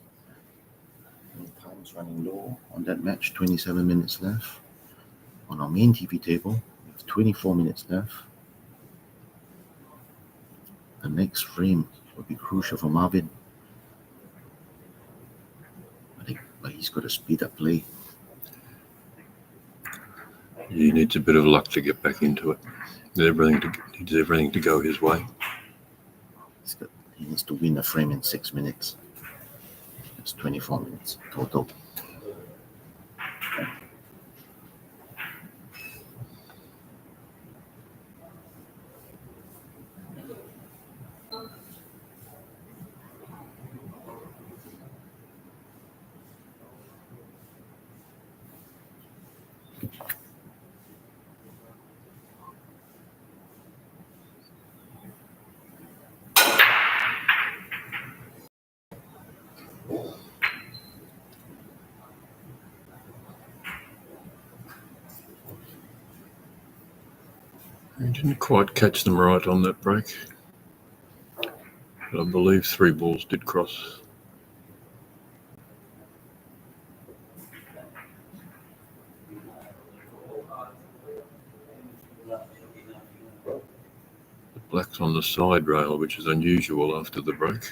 And time's running low on that match, 27 minutes left. On our main TV table, we have 24 minutes left. The next frame will be crucial for Marvin. But he's got to speed up play. He needs a bit of luck to get back into it. Needs everything to go his way. He needs to win a frame in 6 minutes. It's 24 minutes total. He didn't quite catch them right on that break. But I believe 3 balls did cross. The black's on the side rail, which is unusual after the break.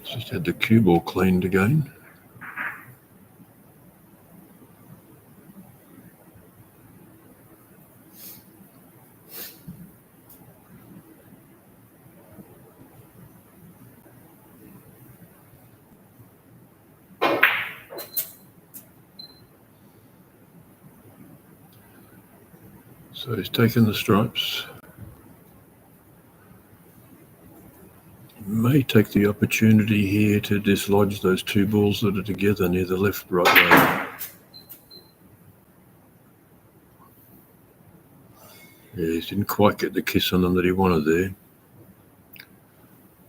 Just had the cue ball cleaned again. So he's taken the stripes. May take the opportunity here to dislodge those 2 balls that are together near the left-right rail. Yeah, he didn't quite get the kiss on them that he wanted there.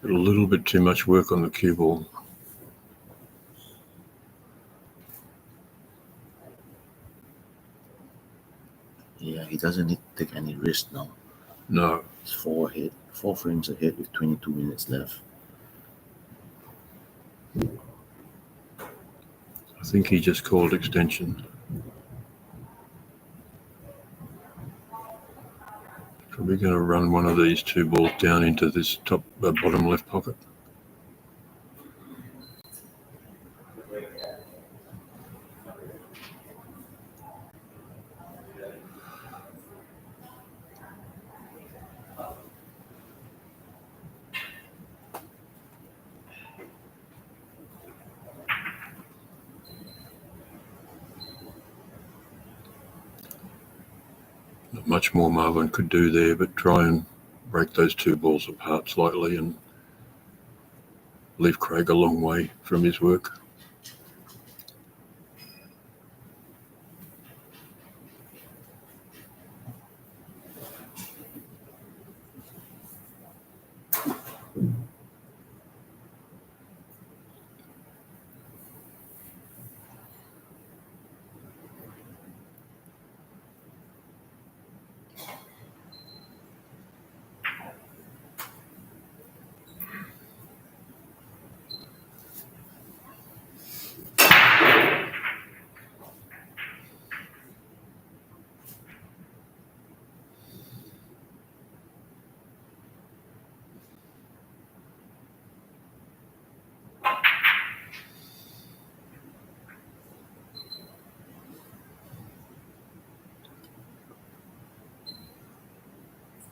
Got a little bit too much work on the cue ball. Yeah, he doesn't need to take any risk now. No. It's 4 frames ahead with 22 minutes left. I think he just called extension. Probably going to run one of these 2 balls down into this bottom left pocket. Not much more Marvin could do there, but try and break those 2 balls apart slightly and leave Craig a long way from his work.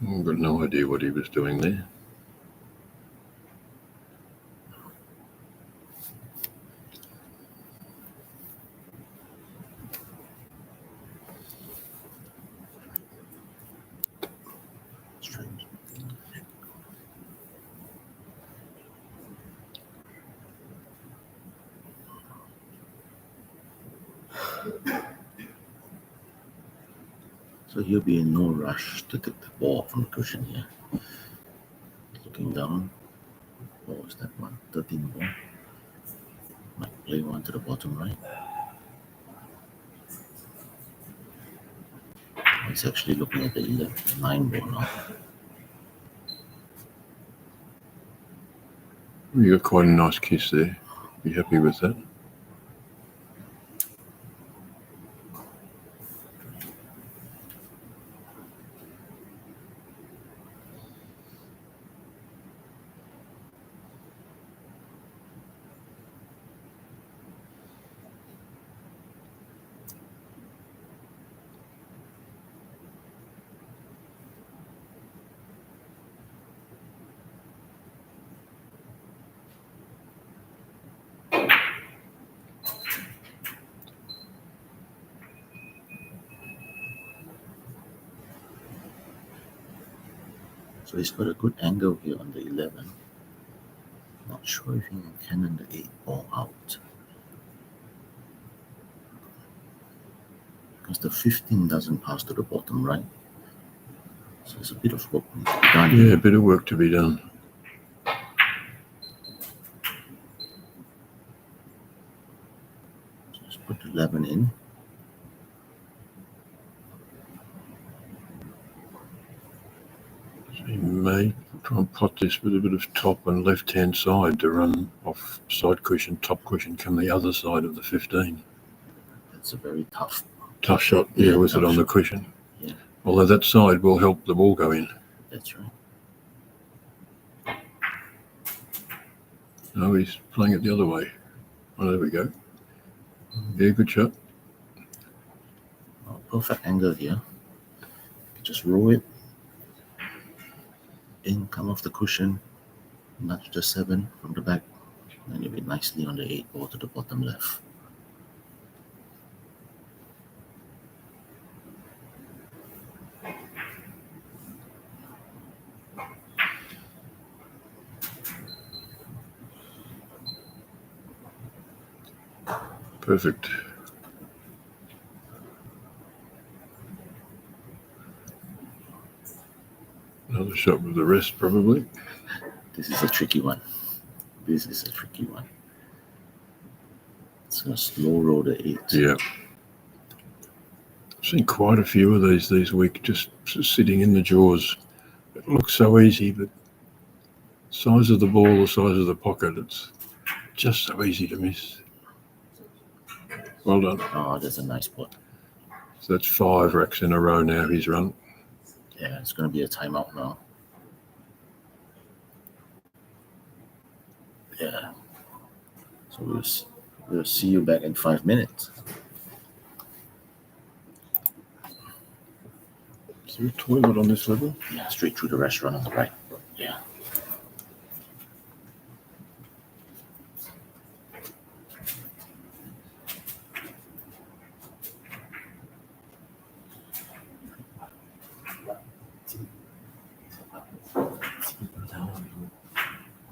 I've got no idea what he was doing there. Strange. So he'll be in no rush to take the ball from the cushion here. Looking down. What was that one? 13 ball. Might play one to the bottom right. He's actually looking at the 9 ball now. You got quite a nice kiss there. Be happy with that. So he's got a good angle here on the 11. Not sure if he can cannon the 8 ball out. Because the 15 doesn't pass to the bottom, right? So there's a bit of work to be done. Yeah, a bit of work to be done. So let's put the 11 in. So you may try and plot this with a bit of top and left-hand side to run off side cushion, top cushion, come the other side of the 15. That's a very tough shot, yeah, with it on the cushion. Yeah. Although that side will help the ball go in. That's right. No, he's playing it the other way. Oh, there we go. Yeah, good shot. Oh, perfect angle here. Just roll it in, come off the cushion, nudge the 7 from the back, and you'll be nicely on the 8 ball to the bottom left. Perfect. Another shot with the wrist, probably. This is a tricky one. This is a tricky one. It's going to slow roll the 8. Yeah. I've seen quite a few of these week just sitting in the jaws. It looks so easy, but size of the ball, the size of the pocket, it's just so easy to miss. Well done. Oh, that's a nice putt. So that's 5 racks in a row now he's run. Yeah, it's going to be a timeout now. Yeah. So we'll see you back in 5 minutes. Is there a toilet on this level? Yeah, straight through the restaurant on the right. Yeah.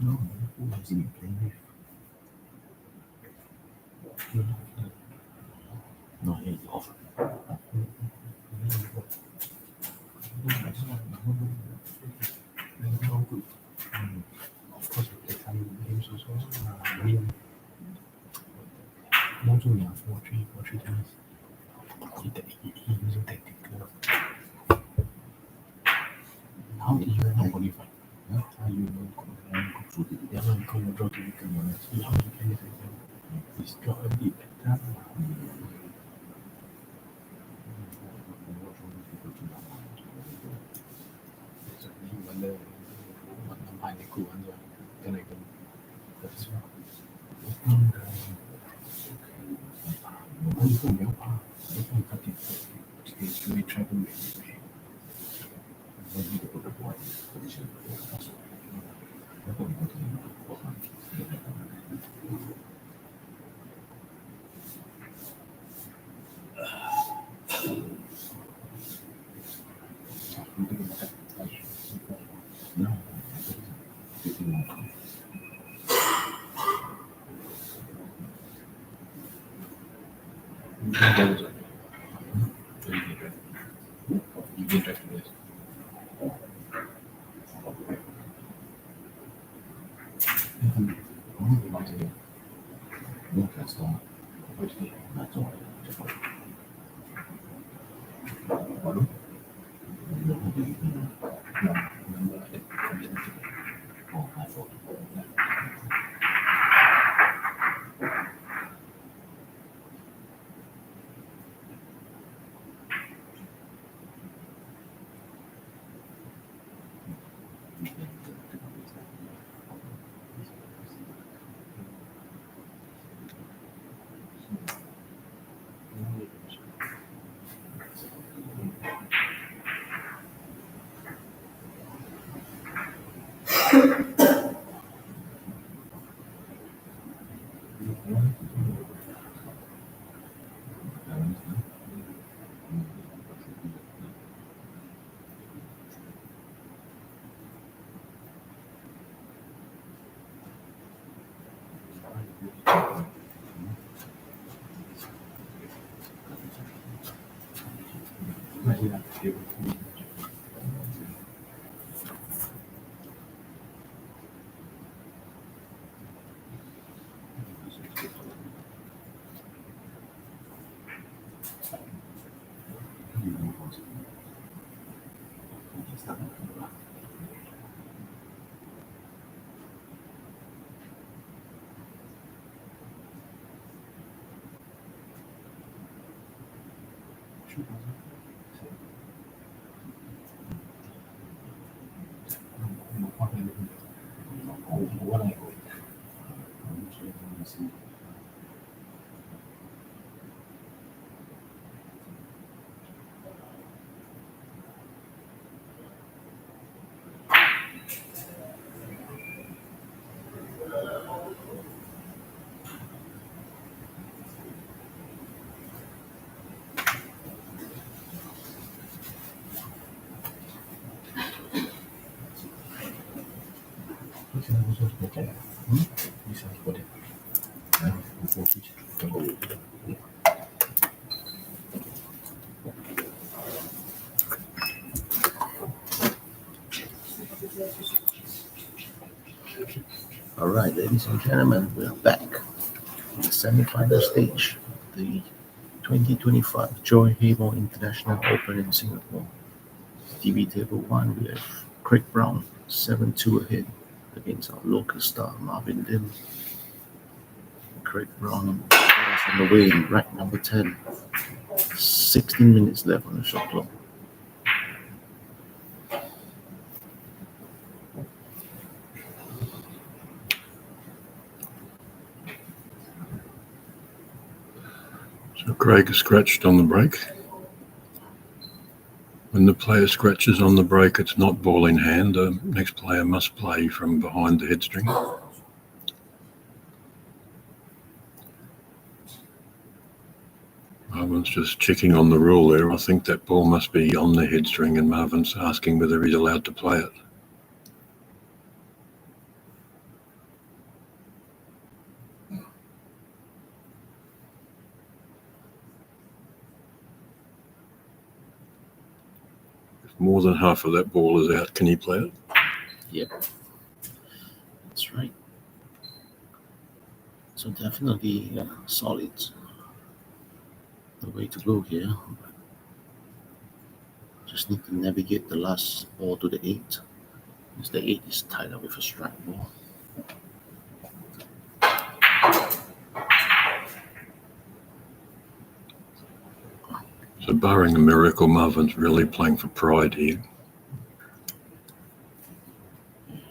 No, who has he been playing with? No, he's off. Of course, we play some games also. Most of them are 4-3 times. He using tactic. How did you know qualify? How you know qualify? Yeah, when you come and draw to the camera, see how you play it. It's draw a bit better. All right, ladies and gentlemen, we're back on the semi-final stage of the 2025 Joy Heyball International Open in Singapore. TV Table 1, we have Craig Brown 7-2 ahead against our local star Marvin Lim. Craig Brown is on the way in rack number 10. 16 minutes left on the shot clock. So Craig scratched on the break. When the player scratches on the break, it's not ball in hand. The next player must play from behind the headstring. Marvin's just checking on the rule there. I think that ball must be on the headstring, and Marvin's asking whether he's allowed to play it. If more than half of that ball is out, can he play it? Yep, that's right. So definitely solid. The way to go here. Just need to navigate the last ball to the 8. Because the 8 is tied up with a strike ball. So barring a miracle, Marvin's really playing for pride here.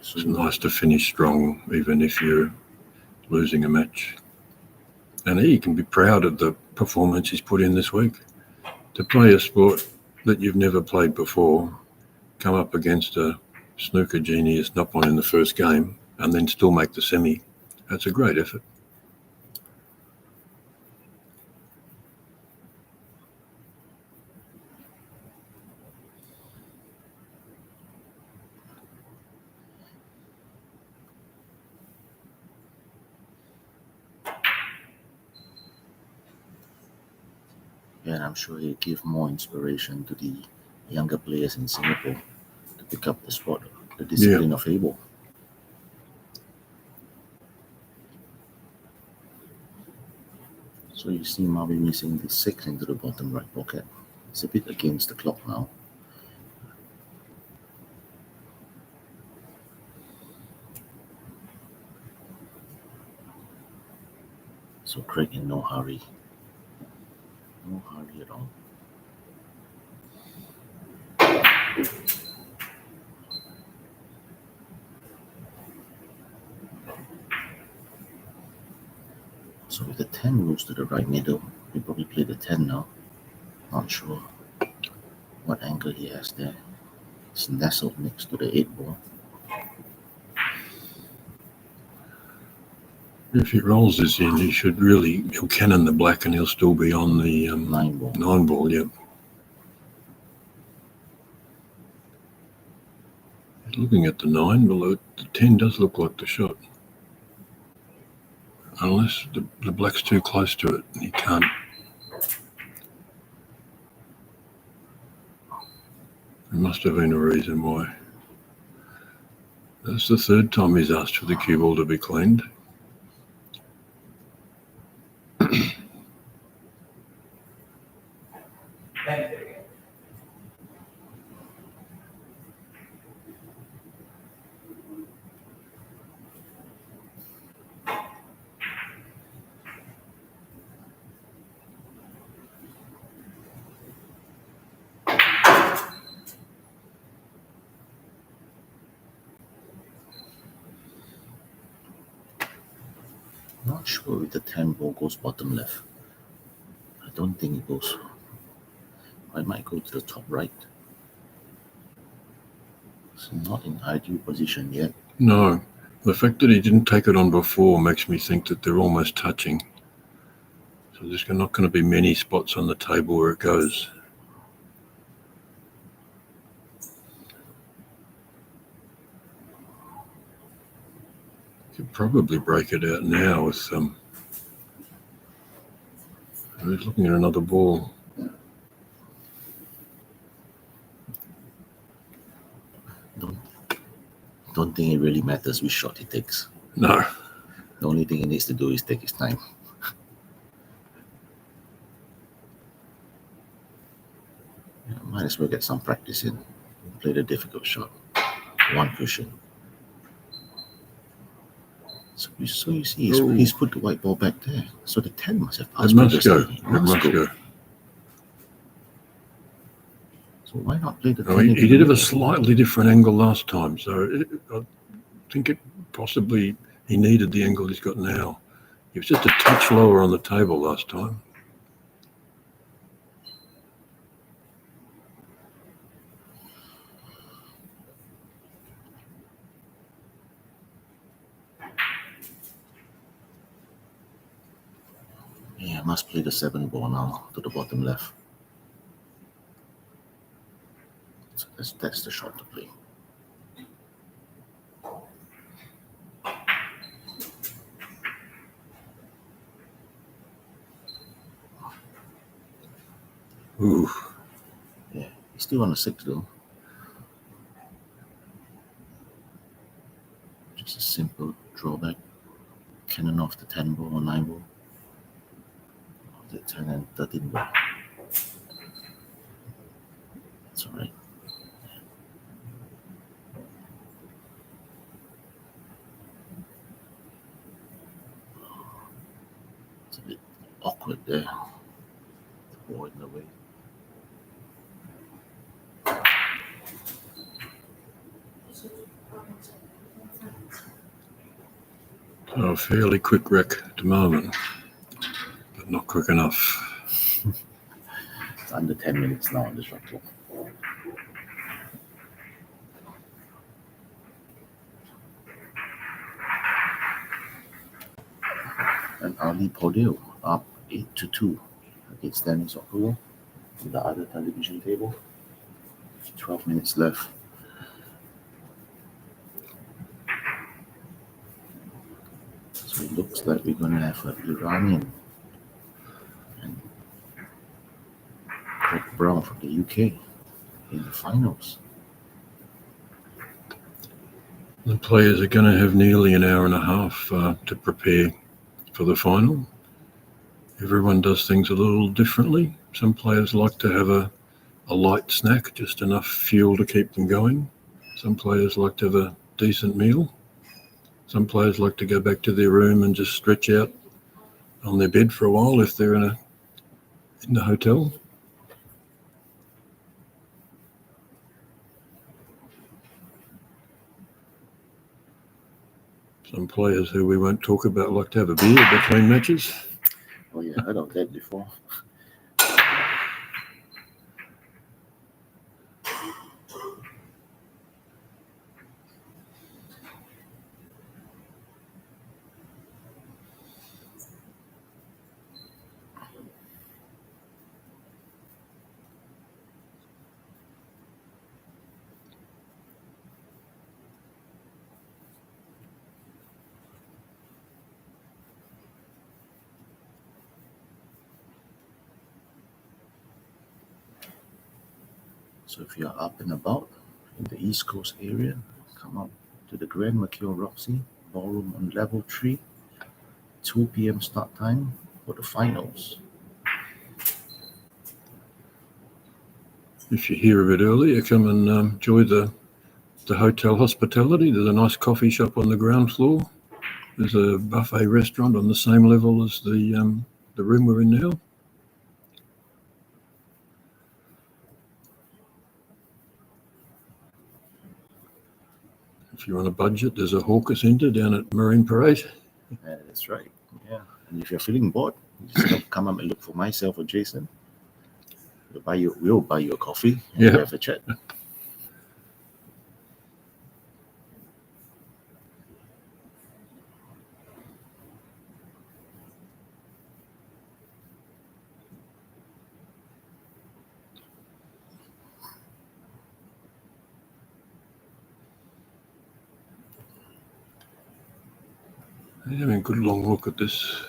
So It's nice to finish strong, even if you're losing a match. And he can be proud of the performance he's put in this week. To play a sport that you've never played before, come up against a snooker genius not one in the first game, and then still make the semi, that's a great effort. And I'm sure he'll give more inspiration to the younger players in Singapore to pick up the sport, the discipline of Heyball. So you see Marvin missing the 6 into the bottom right pocket. It's a bit against the clock now. So Craig in no hurry. No hurry at all. So if the 10 moves to the right middle, we probably play the 10 now. Not sure what angle he has there. It's nestled next to the 8 ball. If he rolls this in, he'll cannon the black and he'll still be on the 9 ball. 9 ball, yeah. Looking at the 9, below the 10 does look like the shot. Unless the black's too close to it, he can't. There must have been a reason why. That's the third time he's asked for the cue ball to be cleaned. Not sure if the 10 ball goes bottom left. I don't think it goes. I might go to the top right. It's not in ideal position yet. No, the fact that he didn't take it on before makes me think that they're almost touching. So there's not going to be many spots on the table where it goes. Could probably break it out now with He's looking at another ball. Don't think it really matters which shot he takes. No. The only thing he needs to do is take his time. Might as well get some practice in. Play the difficult shot. One cushion. So you see, he's put the white ball back there. So the 10 must have passed. It must go. It must go. So why not play the 10? No, he did have a slightly different angle last time. So I think it possibly he needed the angle he's got now. He was just a touch lower on the table last time. Yeah, must play the 7 ball now to the bottom left. So that's the shot to play. Ooh. Yeah, he's still on the 6 though. Just a simple drawback. Cannon off the 10 ball or 9 ball. The 10 and 13 ball. That's alright. It's a bit awkward there. The ball in the way. So a fairly quick wreck at the moment, but not quick enough. It's under 10 minutes now on the shot clock. And Ali Podil up 8-2 against Dennis Okulo on the other television table. 12 minutes left. So it looks like we're going to have an Iranian and Greg Brown from the UK in the finals. The players are going to have nearly an hour and a half to prepare for the final. Everyone does things a little differently. Some players like to have a light snack, just enough fuel to keep them going. Some players like to have a decent meal. Some players like to go back to their room and just stretch out on their bed for a while if they're in the hotel. Some players who we won't talk about like to have a beer between matches. Oh yeah, I heard of that before. So if you're up and about in the East Coast area, come up to the Grand Mercure Roxy Ballroom on level 3, 2 p.m. start time for the finals. If you're here a bit earlier, come and enjoy the hotel hospitality. There's a nice coffee shop on the ground floor. There's a buffet restaurant on the same level as the room we're in now. If you're on a budget, there's a hawker centre down at Marine Parade. That's right. Yeah. And if you're feeling bored, you just come up and look for myself or Jason. We'll buy you a coffee and Yeah. we'll have a chat. Having a good long look at this.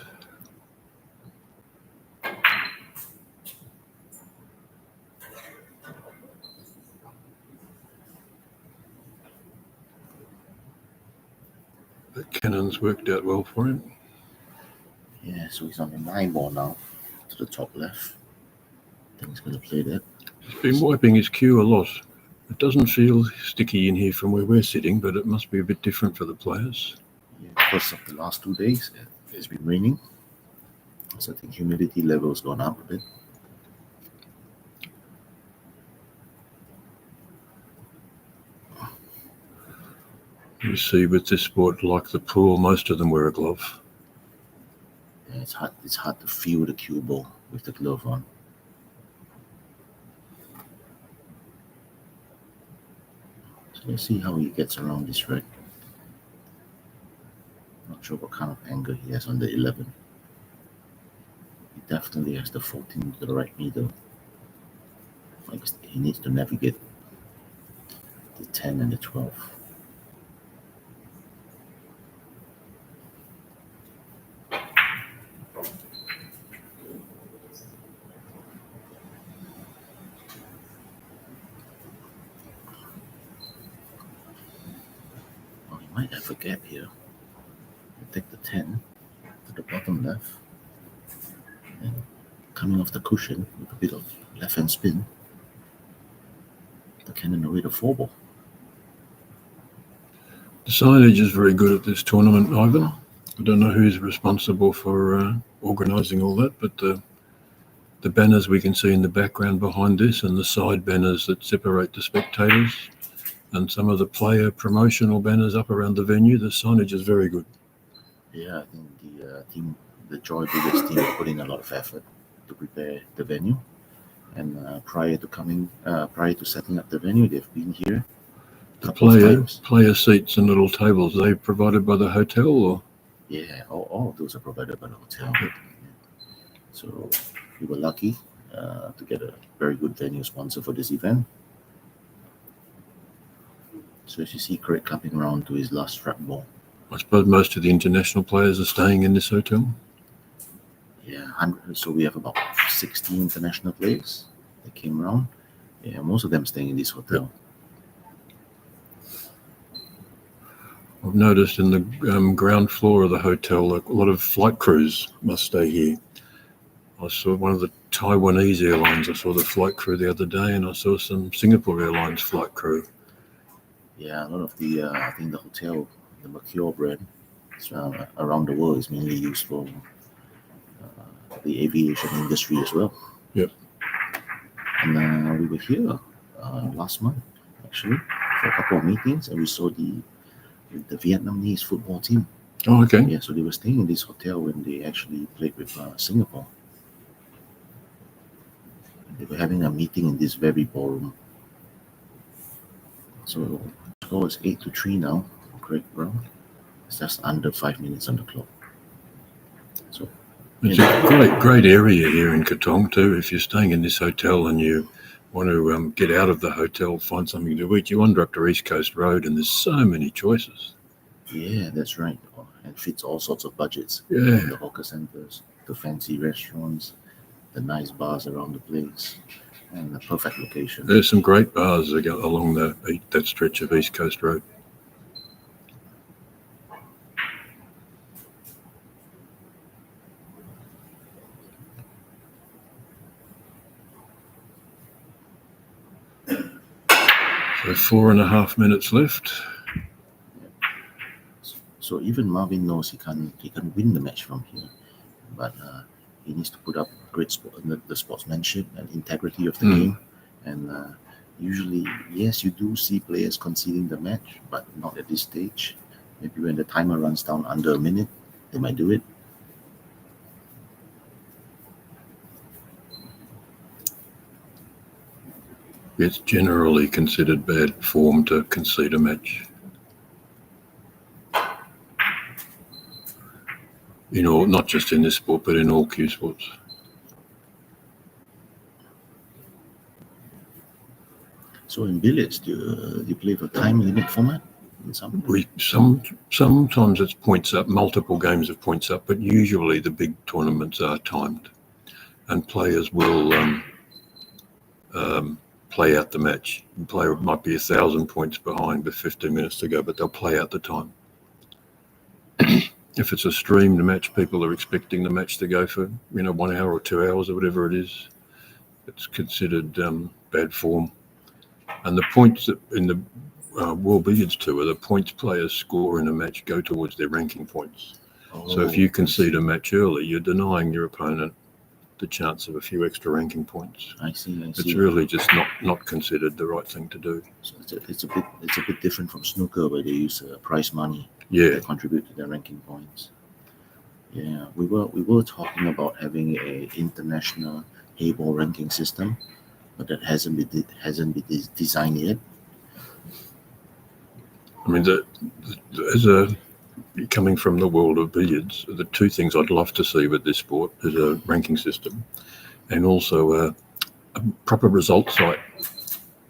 That cannon's worked out well for him. Yeah, so he's on the 9 ball now, to the top left. I think he's going to play that. He's been wiping his cue a lot. It doesn't feel sticky in here from where we're sitting, but it must be a bit different for the players. Yeah, because of the last 2 days, it's been raining. So I think humidity level's gone up a bit. You see, with this sport, like the pool, most of them wear a glove. Yeah, it's hard to feel the cue ball with the glove on. So let's see how he gets around this red. Not sure what kind of angle he has on the 11. He definitely has the 14 to the right middle. I guess he needs to navigate the 10 and the 12. Well, he might have a gap here. He'll take the 10 to the bottom left. And coming off the cushion with a bit of left hand spin, the cannon away the 4 ball. The signage is very good at this tournament, Ivan. I don't know who's responsible for organising all that, but the banners we can see in the background behind this and the side banners that separate the spectators and some of the player promotional banners up around the venue, the signage is very good. Yeah, I think the Joy Biggest team put in a lot of effort to prepare the venue. And prior to setting up the venue, they've been here a The couple of times. player seats and little tables, are they provided by the hotel or? Yeah, all of those are provided by the hotel. So we were lucky to get a very good venue sponsor for this event. So as you see, Craig coming around to his last strap ball. I suppose most of the international players are staying in this hotel. Yeah, so we have about 16 international players that came around. Yeah, most of them staying in this hotel. I've noticed in the ground floor of the hotel, a lot of flight crews must stay here. I saw one of the Taiwanese airlines. I saw the flight crew the other day, and I saw some Singapore Airlines flight crew. Yeah, a lot of the I think the hotel, the Mercure brand, around the world is mainly used for the aviation industry as well. Yep. And we were here last month actually for a couple of meetings, and we saw the Vietnamese football team. Oh, okay. Yeah, so they were staying in this hotel when they actually played with Singapore. They were having a meeting in this very ballroom. So the score is 8-3 now for Craig Brown. It's just under 5 minutes on the clock. So It's a great area here in Katong too. If you're staying in this hotel and you want to get out of the hotel, find something to eat, you wander up to East Coast Road and there's so many choices. yeah, that's right. And fits all sorts of budgets. Yeah. The hawker centers, the fancy restaurants, the nice bars around the place, and the perfect location. There's some great bars along that stretch of East Coast Road. So 4.5 minutes left. So even Marvin knows he can win the match from here, but he needs to put up great the sportsmanship and integrity of the game. And usually, yes, you do see players conceding the match, but not at this stage. Maybe when the timer runs down under a minute, they might do it. It's generally considered bad form to concede a match. Not just in this sport, but in all cue sports. So in billiards, do you play for time limit format? Sometimes it's points up, multiple games of points up, but usually the big tournaments are timed, and players will play out the match. The player might be 1,000 points behind with 15 minutes to go, but they'll play out the time. If it's a streamed match, people are expecting the match to go for 1 hour or 2 hours or whatever it is. It's considered bad form. And the points that in the World Billiards Tour, the points players score in a match go towards their ranking points. So if you concede a match early, you're denying your opponent the chance of a few extra ranking points. I see. It's really just not considered the right thing to do. So it's a bit different from snooker, where they use prize money to contribute to their ranking points. Yeah, we were talking about having a international Heyball ranking system, but that hasn't been designed yet. I mean, coming from the world of billiards, the two things I'd love to see with this sport is a ranking system, and also a proper results site.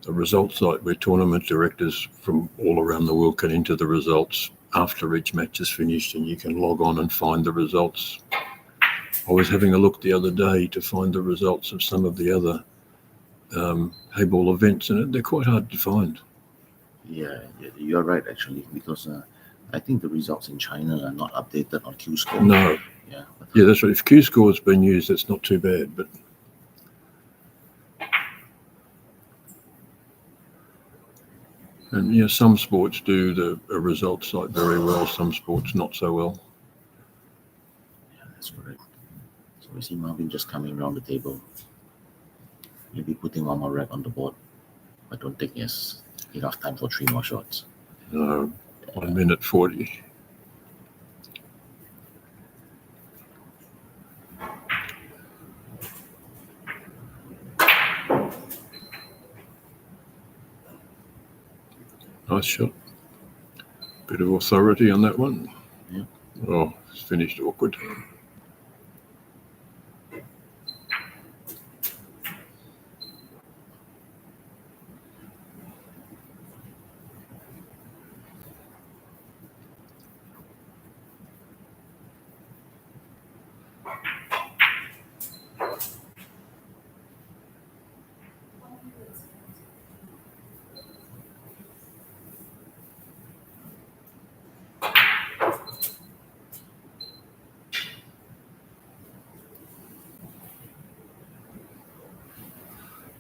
A results site where tournament directors from all around the world can enter the results after each match is finished, and you can log on and find the results. I was having a look the other day to find the results of some of the other Heyball events, and they're quite hard to find. Yeah, you're right, actually, because I think the results in China are not updated on Q-Score. No. Yeah, that's right. If Q-Score's been used, that's not too bad, but and some sports do the results site very well, some sports not so well. Yeah, that's correct. So we see Marvin just coming around the table, maybe putting one more rack on the board, but don't think he has enough time for 3 more shots. No, 1 minute 40. Nice shot. Bit of authority on that one. Yeah. Oh, it's finished awkward.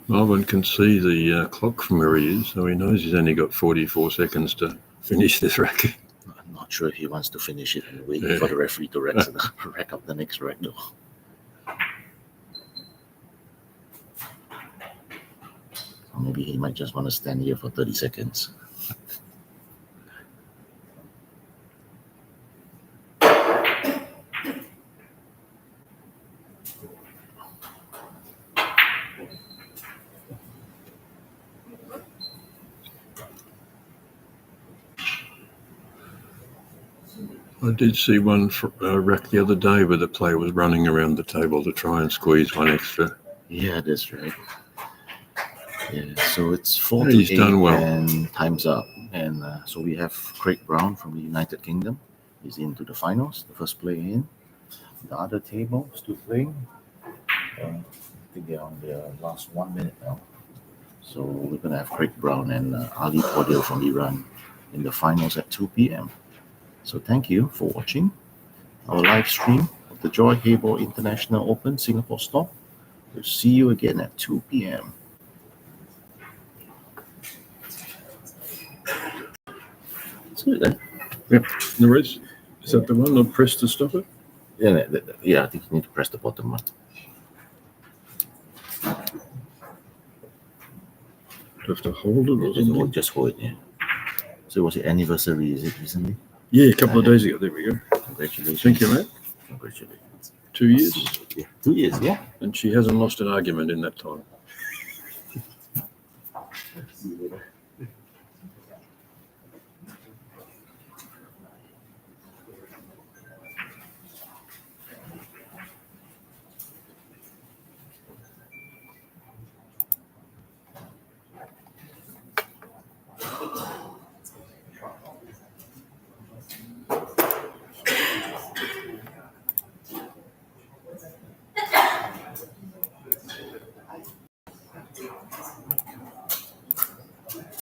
Marvin can see the clock from where he is, so he knows he's only got 44 seconds to finish this rack. I'm not sure if he wants to finish it and wait for the referee to rack up the next rack, though. Or maybe he might just want to stand here for 30 seconds. I did see one rack the other day where the player was running around the table to try and squeeze one extra. Yeah, that's right. Yeah, so it's 4 He's to 8 done well. And time's up. And so we have Craig Brown from the United Kingdom. He's into the finals, the first player in. The other table still playing. I think they're on their last 1 minute now. So we're going to have Craig Brown and Ali Podil from Iran in the finals at 2 p.m. So thank you for watching our live stream of the Joy Heyball International Open Singapore Stock. We'll see you again at 2 p.m. That's it then. The rest, is that the one? I'll press to stop it. Yeah, I think you need to press the bottom one. Do I have to hold it or Just something? just hold it, yeah. So was it anniversary, is it recently? Yeah, a couple of days ago. There we go. Congratulations. Thank you, mate. Congratulations. 2 years. Yeah, 2 years, yeah. And she hasn't lost an argument in that time.